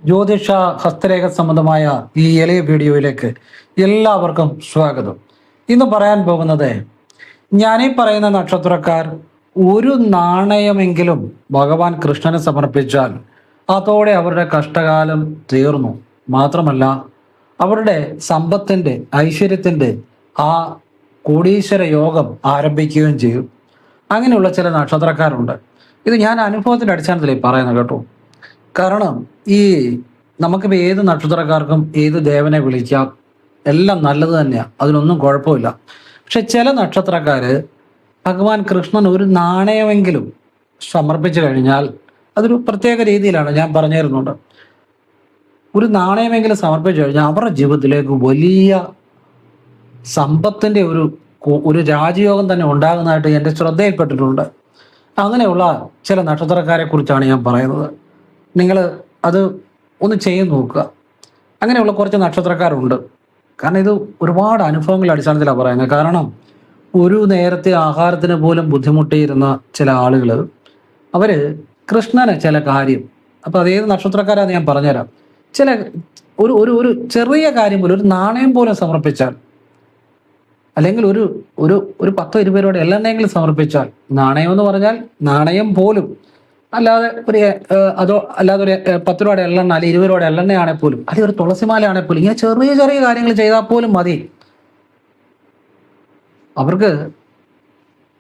ജ്യോതിഷ ഹസ്തരേഖ സംബന്ധമായ ഈ എളിയ വീഡിയോയിലേക്ക് എല്ലാവർക്കും സ്വാഗതം. ഇന്ന് പറയാൻ പോകുന്നത്, ഞാനീ പറയുന്ന നക്ഷത്രക്കാർ ഒരു നാണയമെങ്കിലും ഭഗവാൻ കൃഷ്ണന് സമർപ്പിച്ചാൽ അതോടെ അവരുടെ കഷ്ടകാലം തീർന്നു. മാത്രമല്ല, അവരുടെ സമ്പത്തിൻ്റെ ഐശ്വര്യത്തിൻ്റെ ആ കോടീശ്വര യോഗം ആരംഭിക്കുകയും ചെയ്യും. അങ്ങനെയുള്ള ചില നക്ഷത്രക്കാരുണ്ട്. ഇത് ഞാൻ അനുഭവത്തിൻ്റെ അടിസ്ഥാനത്തിലേ പറയുന്നത് കേട്ടോ. കാരണം നമുക്കിപ്പോൾ ഏത് നക്ഷത്രക്കാർക്കും ഏത് ദേവനെ വിളിക്കാം, എല്ലാം നല്ലത് തന്നെയാണ്, അതിനൊന്നും കുഴപ്പമില്ല. പക്ഷെ ചില നക്ഷത്രക്കാർ ഭഗവാൻ കൃഷ്ണൻ ഒരു നാണയമെങ്കിലും സമർപ്പിച്ചു കഴിഞ്ഞാൽ അതൊരു പ്രത്യേക രീതിയിലാണ്, ഞാൻ പറഞ്ഞു തരുന്നുണ്ട്. ഒരു നാണയമെങ്കിലും സമർപ്പിച്ചു കഴിഞ്ഞാൽ അവരുടെ ജീവിതത്തിലേക്ക് വലിയ സമ്പത്തിൻ്റെ ഒരു രാജയോഗം തന്നെ ഉണ്ടാകുന്നതായിട്ട് എൻ്റെ ശ്രദ്ധയിൽപ്പെട്ടിട്ടുണ്ട്. അങ്ങനെയുള്ള ചില നക്ഷത്രക്കാരെ കുറിച്ചാണ് ഞാൻ പറയുന്നത്. നിങ്ങൾ അത് ഒന്ന് ചെയ്ത് നോക്കുക. അങ്ങനെയുള്ള കുറച്ച് നക്ഷത്രക്കാരുണ്ട്. കാരണം ഇത് ഒരുപാട് അനുഭവങ്ങളുടെ അടിസ്ഥാനത്തിലാണ് പറയുന്നത്. കാരണം ഒരു നേരത്തെ ആഹാരത്തിന് പോലും ബുദ്ധിമുട്ടിയിരുന്ന ചില ആളുകൾ, അവർ കൃഷ്ണന് ചില കാര്യം, അപ്പോൾ അതേത് നക്ഷത്രക്കാരാന്ന് ഞാൻ പറഞ്ഞുതരാം. ചില ഒരു ഒരു ഒരു ചെറിയ കാര്യം പോലും, ഒരു നാണയം പോലും സമർപ്പിച്ചാൽ, അല്ലെങ്കിൽ ഒരു ഒരു ഒരു 10-20 രൂപയുടെ എള്ളെണ്ണെങ്കിലും സമർപ്പിച്ചാൽ, നാണയം എന്ന് പറഞ്ഞാൽ നാണയം പോലും അല്ലാതെ അല്ലാതെ ഒരു 10 രൂപയുടെ എള്ളെണ്ണ, അല്ലെങ്കിൽ 20 രൂപയുടെ എള്ളെണ്ണയാണെങ്കിൽ പോലും, അല്ലെങ്കിൽ ഒരു തുളസിമാലയാണെങ്കിൽ പോലും, ഇങ്ങനെ ചെറിയ ചെറിയ കാര്യങ്ങൾ ചെയ്താൽ പോലും മതി. അവർക്ക്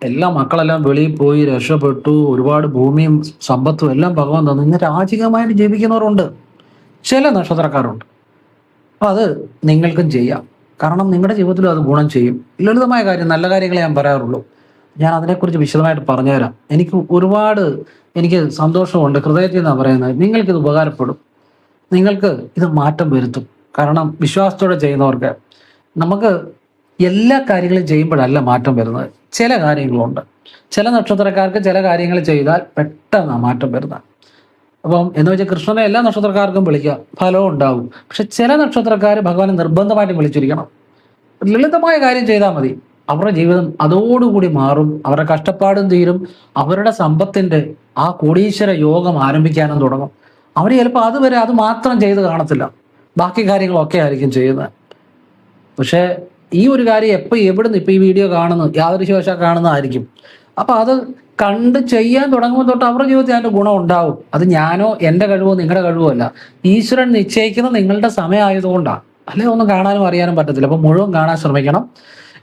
എല്ലാ മക്കളെല്ലാം വെളിയിൽ പോയി രക്ഷപ്പെട്ടു, ഒരുപാട് ഭൂമിയും സമ്പത്തും എല്ലാം ഭഗവാൻ തന്നു, ഇങ്ങനെ രാജകീയമായിട്ട് ജീവിക്കുന്നവരുണ്ട്, ചില നക്ഷത്രക്കാരുണ്ട്. അപ്പം അത് നിങ്ങൾക്കും ചെയ്യാം. കാരണം നിങ്ങളുടെ ജീവിതത്തിലും അത് ഗുണം ചെയ്യും. ലളിതമായ കാര്യം, നല്ല കാര്യങ്ങളെ ഞാൻ പറയാറുള്ളൂ. ഞാൻ അതിനെക്കുറിച്ച് വിശദമായിട്ട് പറഞ്ഞുതരാം. എനിക്ക് സന്തോഷമുണ്ട്, ഹൃദയത്തിൽ നിന്നാണ് പറയുന്നത്. നിങ്ങൾക്കിത് ഉപകാരപ്പെടും, നിങ്ങൾക്ക് ഇത് മാറ്റം വരുത്തും. കാരണം വിശ്വാസത്തോടെ ചെയ്യുന്നവർക്ക്, നമുക്ക് എല്ലാ കാര്യങ്ങളും ചെയ്യുമ്പോഴല്ല മാറ്റം വരുന്നത്, ചില കാര്യങ്ങളുണ്ട്. ചില നക്ഷത്രക്കാർക്ക് ചില കാര്യങ്ങൾ ചെയ്താൽ പെട്ടെന്ന് മാറ്റം വരുന്നത്. അപ്പം എന്ന് വെച്ചാൽ കൃഷ്ണനെ എല്ലാ നക്ഷത്രക്കാർക്കും വിളിക്കാം, ഫലവും ഉണ്ടാവും. പക്ഷെ ചില നക്ഷത്രക്കാർ ഭഗവാനെ നിർബന്ധമായിട്ട് വിളിച്ചിരിക്കണം. ലളിതമായ കാര്യം ചെയ്താൽ മതി, അവരുടെ ജീവിതം അതോടുകൂടി മാറും, അവരുടെ കഷ്ടപ്പാടും തീരും, അവരുടെ സമ്പത്തിൻ്റെ ആ കോടീശ്വര യോഗം ആരംഭിക്കാനും തുടങ്ങും. അവർ ചിലപ്പോൾ അതുവരെ അത് മാത്രം ചെയ്ത് കാണത്തില്ല, ബാക്കി കാര്യങ്ങളൊക്കെ ആയിരിക്കും ചെയ്യുന്നത്. പക്ഷേ ഈ ഒരു കാര്യം എവിടുന്ന് ഇപ്പം ഈ വീഡിയോ കാണുന്നു, യാതൊരു ശേഷം കാണുന്നതായിരിക്കും. അപ്പം അത് കണ്ട് ചെയ്യാൻ തുടങ്ങുമ്പോൾ തൊട്ട് അവരുടെ ജീവിതത്തിൽ അതിൻ്റെ ഗുണം ഉണ്ടാവും. അത് ഞാനോ എൻ്റെ കഴിവോ നിങ്ങളുടെ കഴിവോ അല്ല, ഈശ്വരൻ നിശ്ചയിക്കുന്ന നിങ്ങളുടെ സമയമായതുകൊണ്ടാണ്. അല്ലെങ്കിൽ ഒന്നും കാണാനും അറിയാനും പറ്റത്തില്ല. അപ്പം മുഴുവൻ കാണാൻ ശ്രമിക്കണം,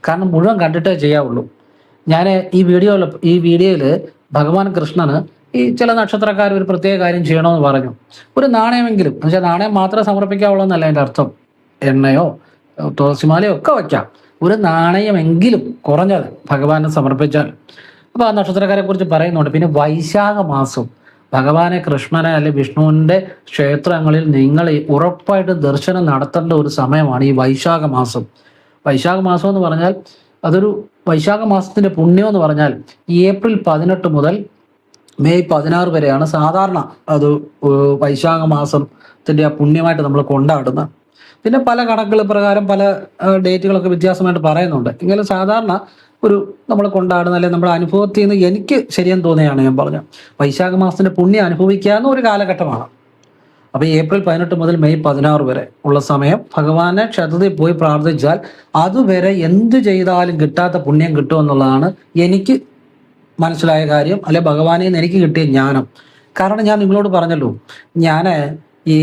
കാരണം മുഴുവൻ കണ്ടിട്ടേ ചെയ്യാവുള്ളൂ. ഞാൻ ഈ വീഡിയോയിൽ ഭഗവാൻ കൃഷ്ണന് ഈ ചില നക്ഷത്രക്കാർ ഒരു പ്രത്യേക കാര്യം ചെയ്യണമെന്ന് പറഞ്ഞു. ഒരു നാണയമെങ്കിലും, എന്ന് വെച്ചാൽ നാണയം മാത്രമേ സമർപ്പിക്കാവുള്ളൂ എന്നല്ല എൻ്റെ അർത്ഥം, എണ്ണയോ തുളസിമാലയോ ഒക്കെ വയ്ക്കാം. ഒരു നാണയമെങ്കിലും കുറഞ്ഞത് ഭഗവാനെ സമർപ്പിച്ചാൽ. അപ്പോൾ ആ നക്ഷത്രക്കാരെ കുറിച്ച് പറയുന്നുണ്ട്. പിന്നെ വൈശാഖ മാസം ഭഗവാനെ കൃഷ്ണനെ അല്ലെ വിഷ്ണുവിൻ്റെ ക്ഷേത്രങ്ങളിൽ നിങ്ങൾ ഉറപ്പായിട്ട് ദർശനം നടത്തേണ്ട ഒരു സമയമാണ് ഈ വൈശാഖ മാസം. വൈശാഖ മാസം എന്ന് പറഞ്ഞാൽ വൈശാഖ മാസത്തിൻ്റെ പുണ്യം എന്ന് പറഞ്ഞാൽ ഏപ്രിൽ 18 മുതൽ മെയ് 16 വരെയാണ് സാധാരണ അത് വൈശാഖ മാസത്തിൻ്റെ ആ പുണ്യമായിട്ട് നമ്മൾ കൊണ്ടാടുന്നത്. പിന്നെ പല കണക്കുകൾ പ്രകാരം പല ഡേറ്റുകളൊക്കെ വ്യത്യാസമായിട്ട് പറയുന്നുണ്ട്. എങ്കിലും സാധാരണ നമ്മൾ കൊണ്ടാടുന്ന, അല്ലെങ്കിൽ നമ്മുടെ അനുഭവത്തിൽ നിന്ന് എനിക്ക് ശരിയെന്ന് തോന്നിയാണ് ഞാൻ പറഞ്ഞത്, വൈശാഖ മാസത്തിൻ്റെ പുണ്യം അനുഭവിക്കാവുന്ന ഒരു കാലഘട്ടമാണ്. അപ്പോൾ ഏപ്രിൽ 18 മുതൽ മെയ് 16 വരെ ഉള്ള സമയം ഭഗവാനെ ക്ഷേത്രത്തിൽ പോയി പ്രാർത്ഥിച്ചാൽ അതുവരെ എന്ത് ചെയ്താലും കിട്ടാത്ത പുണ്യം കിട്ടുമെന്നുള്ളതാണ് എനിക്ക് മനസ്സിലായ കാര്യം, അല്ലെ ഭഗവാനിൽ നിന്ന് എനിക്ക് കിട്ടിയ ജ്ഞാനം. കാരണം ഞാൻ നിങ്ങളോട് പറഞ്ഞല്ലോ, ഞാൻ ഈ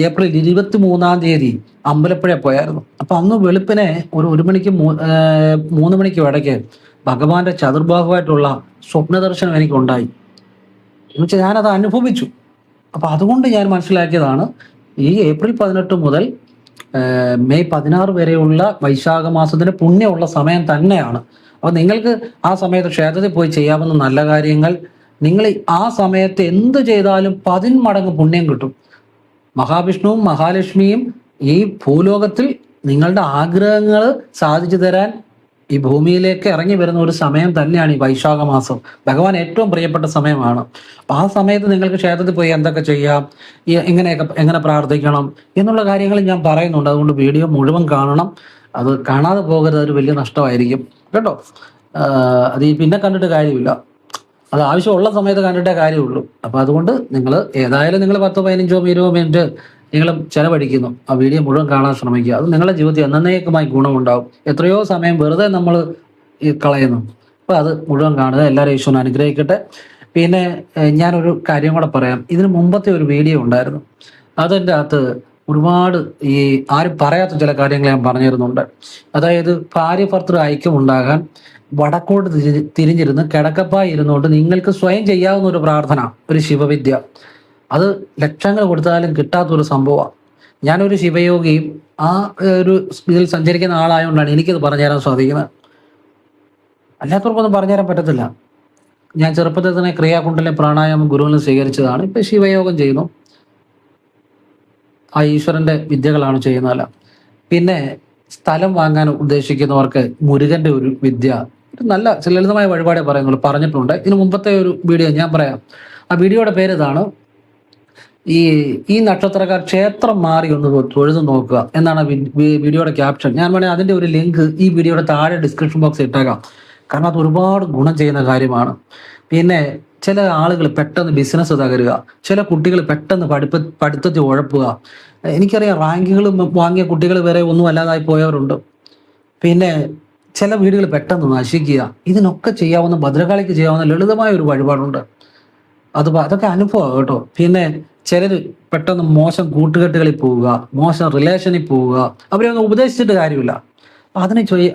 ഏപ്രിൽ 23-ാം തീയതി അമ്പലപ്പുഴ പോയായിരുന്നു. അപ്പം അന്ന് വെളുപ്പിനെ ഒരു 1 മണിക്കും 3 മണിക്കും ഇടയ്ക്ക് ഭഗവാന്റെ ചതുർബാഹുവായിട്ടുള്ള സ്വപ്നദർശനം എനിക്കുണ്ടായി. എന്നുവെച്ചാൽ ഞാനത് അനുഭവിച്ചു. അപ്പം അതുകൊണ്ട് ഞാൻ മനസ്സിലാക്കിയതാണ്, ഈ ഏപ്രിൽ 18 മുതൽ മെയ് 16 വരെയുള്ള വൈശാഖ മാസത്തിന് പുണ്യമുള്ള സമയം തന്നെയാണ്. അപ്പം നിങ്ങൾക്ക് ആ സമയത്ത് ക്ഷേത്രത്തിൽ പോയി ചെയ്യാവുന്ന നല്ല കാര്യങ്ങൾ, നിങ്ങൾ ആ സമയത്ത് എന്ത് ചെയ്താലും 10 മടങ്ങ് പുണ്യം കിട്ടും. മഹാവിഷ്ണുവും മഹാലക്ഷ്മിയും ഈ ഭൂലോകത്തിൽ നിങ്ങളുടെ ആഗ്രഹങ്ങൾ സാധിച്ചു തരാൻ ഈ ഭൂമിയിലേക്ക് ഇറങ്ങി വരുന്ന ഒരു സമയം തന്നെയാണ് ഈ വൈശാഖ മാസം. ഭഗവാൻ ഏറ്റവും പ്രിയപ്പെട്ട സമയമാണ്. അപ്പം ആ സമയത്ത് നിങ്ങൾക്ക് ക്ഷേത്രത്തിൽ പോയി എന്തൊക്കെ ചെയ്യാം, എങ്ങനെ പ്രാർത്ഥിക്കണം എന്നുള്ള കാര്യങ്ങൾ ഞാൻ പറയുന്നുണ്ട്. അതുകൊണ്ട് വീഡിയോ മുഴുവൻ കാണണം, അത് കാണാതെ പോകരുത്, ഒരു വലിയ നഷ്ടമായിരിക്കും കേട്ടോ. അത് പിന്നെ കണ്ടിട്ട് കാര്യമില്ല. അത് ആവശ്യമുള്ള സമയത്ത് കണ്ടിട്ടേ കാര്യമുള്ളൂ. അപ്പോൾ അതുകൊണ്ട് നിങ്ങൾ ഏതായാലും നിങ്ങൾ 10, 15, 20 മിനിറ്റ് നിങ്ങൾ ചെലവഴിക്കുന്നു, ആ വീഡിയോ മുഴുവൻ കാണാൻ ശ്രമിക്കുക. അത് നിങ്ങളുടെ ജീവിതത്തിൽ എന്നേക്കുമായി ഗുണമുണ്ടാവും. എത്രയോ സമയം വെറുതെ നമ്മൾ ഈ കളയുന്നു. അപ്പോൾ അത് മുഴുവൻ കാണുക. എല്ലാവരും ഈശ്വരൻ അനുഗ്രഹിക്കട്ടെ. പിന്നെ ഞാനൊരു കാര്യം കൂടെ പറയാം. ഇതിന് മുമ്പത്തെ ഒരു വീഡിയോ ഉണ്ടായിരുന്നു. അതിൻ്റെ അകത്ത് ഒരുപാട് ഈ ആരും പറയാത്ത ചില കാര്യങ്ങൾ ഞാൻ പറഞ്ഞു തരുന്നുണ്ട്. അതായത് ഭാര്യ ഭർത്തൃ ഐക്യം ഉണ്ടാകാൻ വടക്കോട്ട് തിരിഞ്ഞിരുന്ന് കിടക്കപ്പായി ഇരുന്നുകൊണ്ട് നിങ്ങൾക്ക് സ്വയം ചെയ്യാവുന്ന ഒരു പ്രാർത്ഥന, ഒരു ശിവവിദ്യ. അത് ലക്ഷങ്ങൾ കൊടുത്താലും കിട്ടാത്തൊരു സംഭവമാണ്. ഞാനൊരു ശിവയോഗിയും ആ ഒരു ഇതിൽ സഞ്ചരിക്കുന്ന ആളായതുകൊണ്ടാണ് എനിക്കത് പറഞ്ഞു തരാൻ സാധിക്കുന്നത്. അല്ലാത്തവർക്കൊന്നും പറഞ്ഞു തരാൻ പറ്റത്തില്ല. ഞാൻ ചെറുപ്പത്തിൽ തന്നെ ക്രിയാകുണ്ടലിനെ പ്രാണായാമം ഗുരുവിൽ സ്വീകരിച്ചതാണ്. ഇപ്പം ശിവയോഗം ചെയ്യുന്നു. ആ ഈശ്വരന്റെ വിദ്യകളാണ് ചെയ്യുന്നതല്ല. പിന്നെ സ്ഥലം വാങ്ങാൻ ഉദ്ദേശിക്കുന്നവർക്ക് മുരുകന്റെ ഒരു വിദ്യ, ഒരു നല്ല ലളിതമായ വഴിപാടേ പറയുന്നുള്ളൂ, പറഞ്ഞിട്ടുണ്ട്. ഇതിന് മുമ്പത്തെ ഒരു വീഡിയോ ഞാൻ പറയാം. ആ വീഡിയോയുടെ പേര് ഇതാണ്. ഈ നക്ഷത്രക്കാർ ക്ഷേത്രം മാറി ഒന്ന് തൊഴുതു നോക്കുക എന്നാണ് വീഡിയോയുടെ ക്യാപ്ഷൻ. ഞാൻ വേണേൽ അതിന്റെ ഒരു ലിങ്ക് ഈ വീഡിയോയുടെ താഴെ ഡിസ്ക്രിപ്ഷൻ ബോക്സ് ഇട്ടേക്കാം. കാരണം അത് ഒരുപാട് ഗുണം ചെയ്യുന്ന കാര്യമാണ്. പിന്നെ ചില ആളുകൾ പെട്ടെന്ന് ബിസിനസ് തകരുക, ചില കുട്ടികൾ പെട്ടെന്ന് പഠിത്തത്തിൽ ഉഴപ്പുക. എനിക്കറിയാം, റാങ്കുകൾ വാങ്ങിയ കുട്ടികൾ വരെ ഒന്നും അല്ലാതായി പോയവരുണ്ട്. പിന്നെ ചില വീടുകൾ പെട്ടെന്ന് നശിക്കുക. ഇതിനൊക്കെ ചെയ്യാവുന്ന, ഭദ്രകാളിക്ക് ചെയ്യാവുന്ന ലളിതമായ ഒരു വഴിപാടുണ്ട്. അതൊക്കെ അനുഭവമാണ് കേട്ടോ. പിന്നെ ചിലർ പെട്ടെന്ന് മോശം കൂട്ടുകെട്ടുകളിൽ പോവുക, മോശം റിലേഷനിൽ പോവുക. അവരെ ഒന്നും ഉപദേശിച്ചിട്ട് കാര്യമില്ല.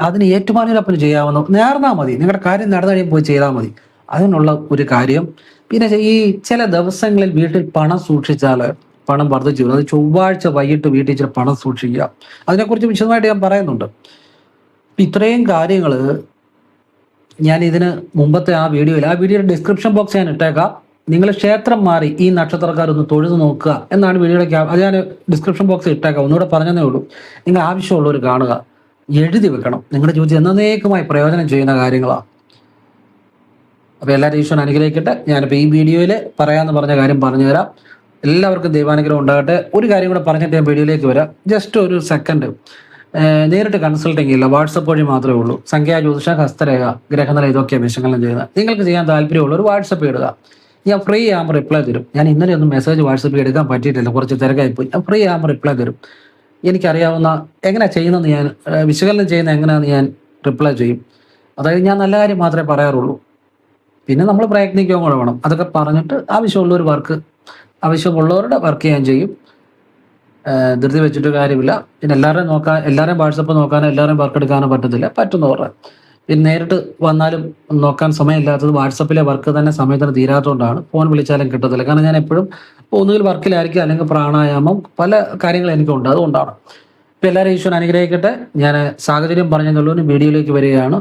അതിന് ഏറ്റുമാനൂരപ്പന് ചെയ്യാവുന്ന നേർന്നാൽ മതി. നിങ്ങളുടെ കാര്യം നടന്നു കഴിയുമ്പോൾ പോയി ചെയ്താൽ മതി. അതിനുള്ള ഒരു കാര്യം. പിന്നെ ഈ ചില ദിവസങ്ങളിൽ വീട്ടിൽ പണം സൂക്ഷിച്ചാൽ പണം വർദ്ധിച്ചു വരും. അത് ചൊവ്വാഴ്ച വൈകിട്ട് വീട്ടിൽ ചില പണം സൂക്ഷിക്കുക. അതിനെക്കുറിച്ച് വിശദമായിട്ട് ഞാൻ പറയുന്നുണ്ട്. ഇത്രയും കാര്യങ്ങൾ ഞാൻ ഇതിന് മുമ്പത്തെ ആ വീഡിയോയുടെ ഡിസ്ക്രിപ്ഷൻ ബോക്സ് ഞാൻ ഇട്ടേക്കാം. നിങ്ങൾ ക്ഷേത്രം മാറി ഈ നക്ഷത്രക്കാരൊന്ന് തൊഴുതു നോക്കുക എന്നാണ് വീഡിയോയുടെ അത് ഞാൻ ഡിസ്ക്രിപ്ഷൻ ബോക്സിൽ ഇട്ടേക്കാം. ഒന്നുകൂടെ പറഞ്ഞതേ ഉള്ളൂ. നിങ്ങൾ ആവശ്യമുള്ളവർ കാണുക, എഴുതി വെക്കണം. നിങ്ങളുടെ ജീവിതത്തിൽ എന്നേക്കുമായി പ്രയോജനം ചെയ്യുന്ന കാര്യങ്ങളാണ്. അപ്പോൾ എല്ലാവരും ഈശ്വരൻ അനുഗ്രഹിക്കട്ടെ. ഞാനിപ്പോൾ ഈ വീഡിയോയിൽ പറയാമെന്ന് പറഞ്ഞ കാര്യം പറഞ്ഞു തരാം. എല്ലാവർക്കും ദൈവാനുഗ്രഹം ഉണ്ടാകട്ടെ. ഒരു കാര്യം കൂടെ പറഞ്ഞിട്ട് ഞാൻ വീഡിയോയിലേക്ക് വരാം. ജസ്റ്റ് ഒരു സെക്കൻഡ്. നേരിട്ട് കൺസൾട്ടിങ് ഇല്ല, വാട്സപ്പ് വഴി മാത്രമേ ഉള്ളൂ. സംഖ്യാ ജ്യോതിഷം, ഹസ്തരേഖ, ഗ്രഹനില, ഇതൊക്കെയാണ് വിശകലനം ചെയ്യുന്നത്. നിങ്ങൾക്ക് ചെയ്യാൻ താല്പര്യമുള്ളവർ വാട്സപ്പ് ഇടുക. ഞാൻ ഫ്രീ ആകുമ്പോൾ റിപ്ലൈ തരും. ഞാൻ ഇന്നലെ ഒന്നും മെസ്സേജ് വാട്സപ്പിൽ എടുക്കാൻ പറ്റിയിട്ടില്ല, കുറച്ച് തിരക്കായിപ്പോയി. ഞാൻ ഫ്രീ ആകുമ്പോൾ റിപ്ലൈ തരും. എനിക്കറിയാവുന്ന എങ്ങനെയാണ് ചെയ്യുന്നതെന്ന്, ഞാൻ വിശകലനം ചെയ്യുന്നത് എങ്ങനെയാണെന്ന് ഞാൻ റിപ്ലൈ ചെയ്യും. അതായത് ഞാൻ നല്ല കാര്യം മാത്രമേ പറയാറുള്ളൂ. പിന്നെ നമ്മൾ പ്രയത്നിക്കുകയും കൂടെ വേണം. അതൊക്കെ പറഞ്ഞിട്ട് ആവശ്യമുള്ളവരുടെ വർക്ക് ഞാൻ ചെയ്യും. ധൃതി വെച്ചിട്ട് കാര്യമില്ല. പിന്നെ എല്ലാവരെയും വാട്സപ്പ് നോക്കാനോ എല്ലാവരെയും വർക്ക് എടുക്കാനോ പറ്റത്തില്ല. പറ്റുന്നവരുടെ പിന്നെ നേരിട്ട് വന്നാലും നോക്കാൻ സമയമില്ലാത്തത് വാട്സപ്പിലെ വർക്ക് തന്നെ സമയത്തിന് തീരാത്തതുകൊണ്ടാണ്. ഫോൺ വിളിച്ചാലും കിട്ടത്തില്ല. കാരണം ഞാൻ എപ്പോഴും ഒന്നുകിൽ വർക്കിലായിരിക്കും, അല്ലെങ്കിൽ പ്രാണായാമം, പല കാര്യങ്ങൾ എനിക്കുണ്ട്. അതുകൊണ്ടാണ്. ഇപ്പം എല്ലാവരും ഈശ്വരൻ അനുഗ്രഹിക്കട്ടെ. ഞാൻ സാഹചര്യം പറഞ്ഞെന്നുള്ളൂ, വീഡിയോയിലേക്ക് വരികയാണ്.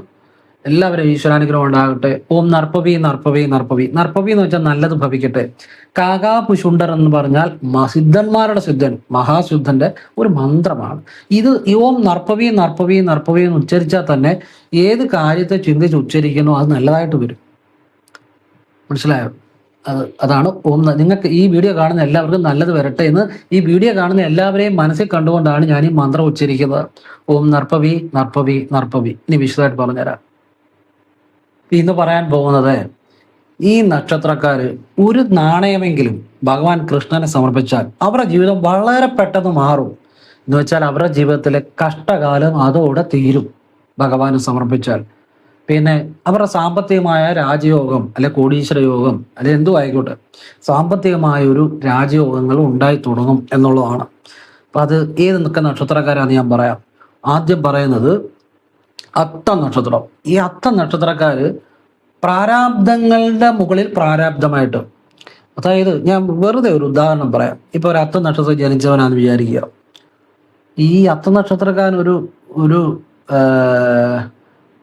എല്ലാവരും ഈശ്വരാനുഗ്രഹം ഉണ്ടാകട്ടെ. ഓം നർപ്പവി നർപ്പവി നർപ്പവി. നർപ്പവി എന്ന് വെച്ചാൽ നല്ലത് ഭവിക്കട്ടെ. കാകാപുശുണ്ടർ എന്ന് പറഞ്ഞാൽ സിദ്ധന്മാരുടെ സിദ്ധൻ, മഹാസിദ്ധന്റെ ഒരു മന്ത്രമാണ് ഇത്. ഓം നർപ്പവി നർപ്പവി നർപ്പവി എന്ന് ഉച്ചരിച്ചാൽ തന്നെ ഏത് കാര്യത്തെ ചിന്തിച്ച് ഉച്ചരിക്കുന്നോ അത് നല്ലതായിട്ട് വരും. മനസ്സിലായോ? അതാണ് ഓം. നിങ്ങൾക്ക് ഈ വീഡിയോ കാണുന്ന എല്ലാവർക്കും നല്ലത് വരട്ടെ എന്ന് ഈ വീഡിയോ കാണുന്ന എല്ലാവരെയും മനസ്സിൽ കണ്ടുകൊണ്ടാണ് ഞാൻ ഈ മന്ത്രം ഉച്ചരിക്കുന്നത്. ഓം നർപ്പവി നർപ്പവി നർപ്പവി. ഇനി വിശദമായിട്ട് പറഞ്ഞുതരാം. ഇന്ന് പറയാൻ പോകുന്നത്, ഈ നക്ഷത്രക്കാര് ഒരു നാണയമെങ്കിലും ഭഗവാൻ കൃഷ്ണനെ സമർപ്പിച്ചാൽ അവരുടെ ജീവിതം വളരെ പെട്ടെന്ന് മാറും. എന്ന് വെച്ചാൽ അവരുടെ ജീവിതത്തിലെ കഷ്ടകാലം അതോടെ തീരും ഭഗവാന് സമർപ്പിച്ചാൽ. പിന്നെ അവരുടെ സാമ്പത്തികമായ രാജയോഗം, അല്ലെ കോടീശ്വര യോഗം, അല്ലെ എന്തു ആയിക്കോട്ടെ, സാമ്പത്തികമായ ഒരു രാജയോഗങ്ങൾ ഉണ്ടായി തുടങ്ങും എന്നുള്ളതാണ്. അപ്പം അത് ഏത് നക്ഷത്രക്കാരാന്ന് ഞാൻ പറയാം. ആദ്യം പറയുന്നത് അത്തം നക്ഷത്രം. ഈ അത്തം നക്ഷത്രക്കാര് പ്രാരാബ്ദങ്ങളുടെ മുകളിൽ പ്രാരാബ്ദമായിട്ട്, അതായത് ഞാൻ വെറുതെ ഒരു ഉദാഹരണം പറയാം. ഇപ്പൊ ഒരു അത്തം നക്ഷത്രം ജനിച്ചവനാന്ന് വിചാരിക്കുക. ഈ അത്തം നക്ഷത്രക്കാരൻ ഒരു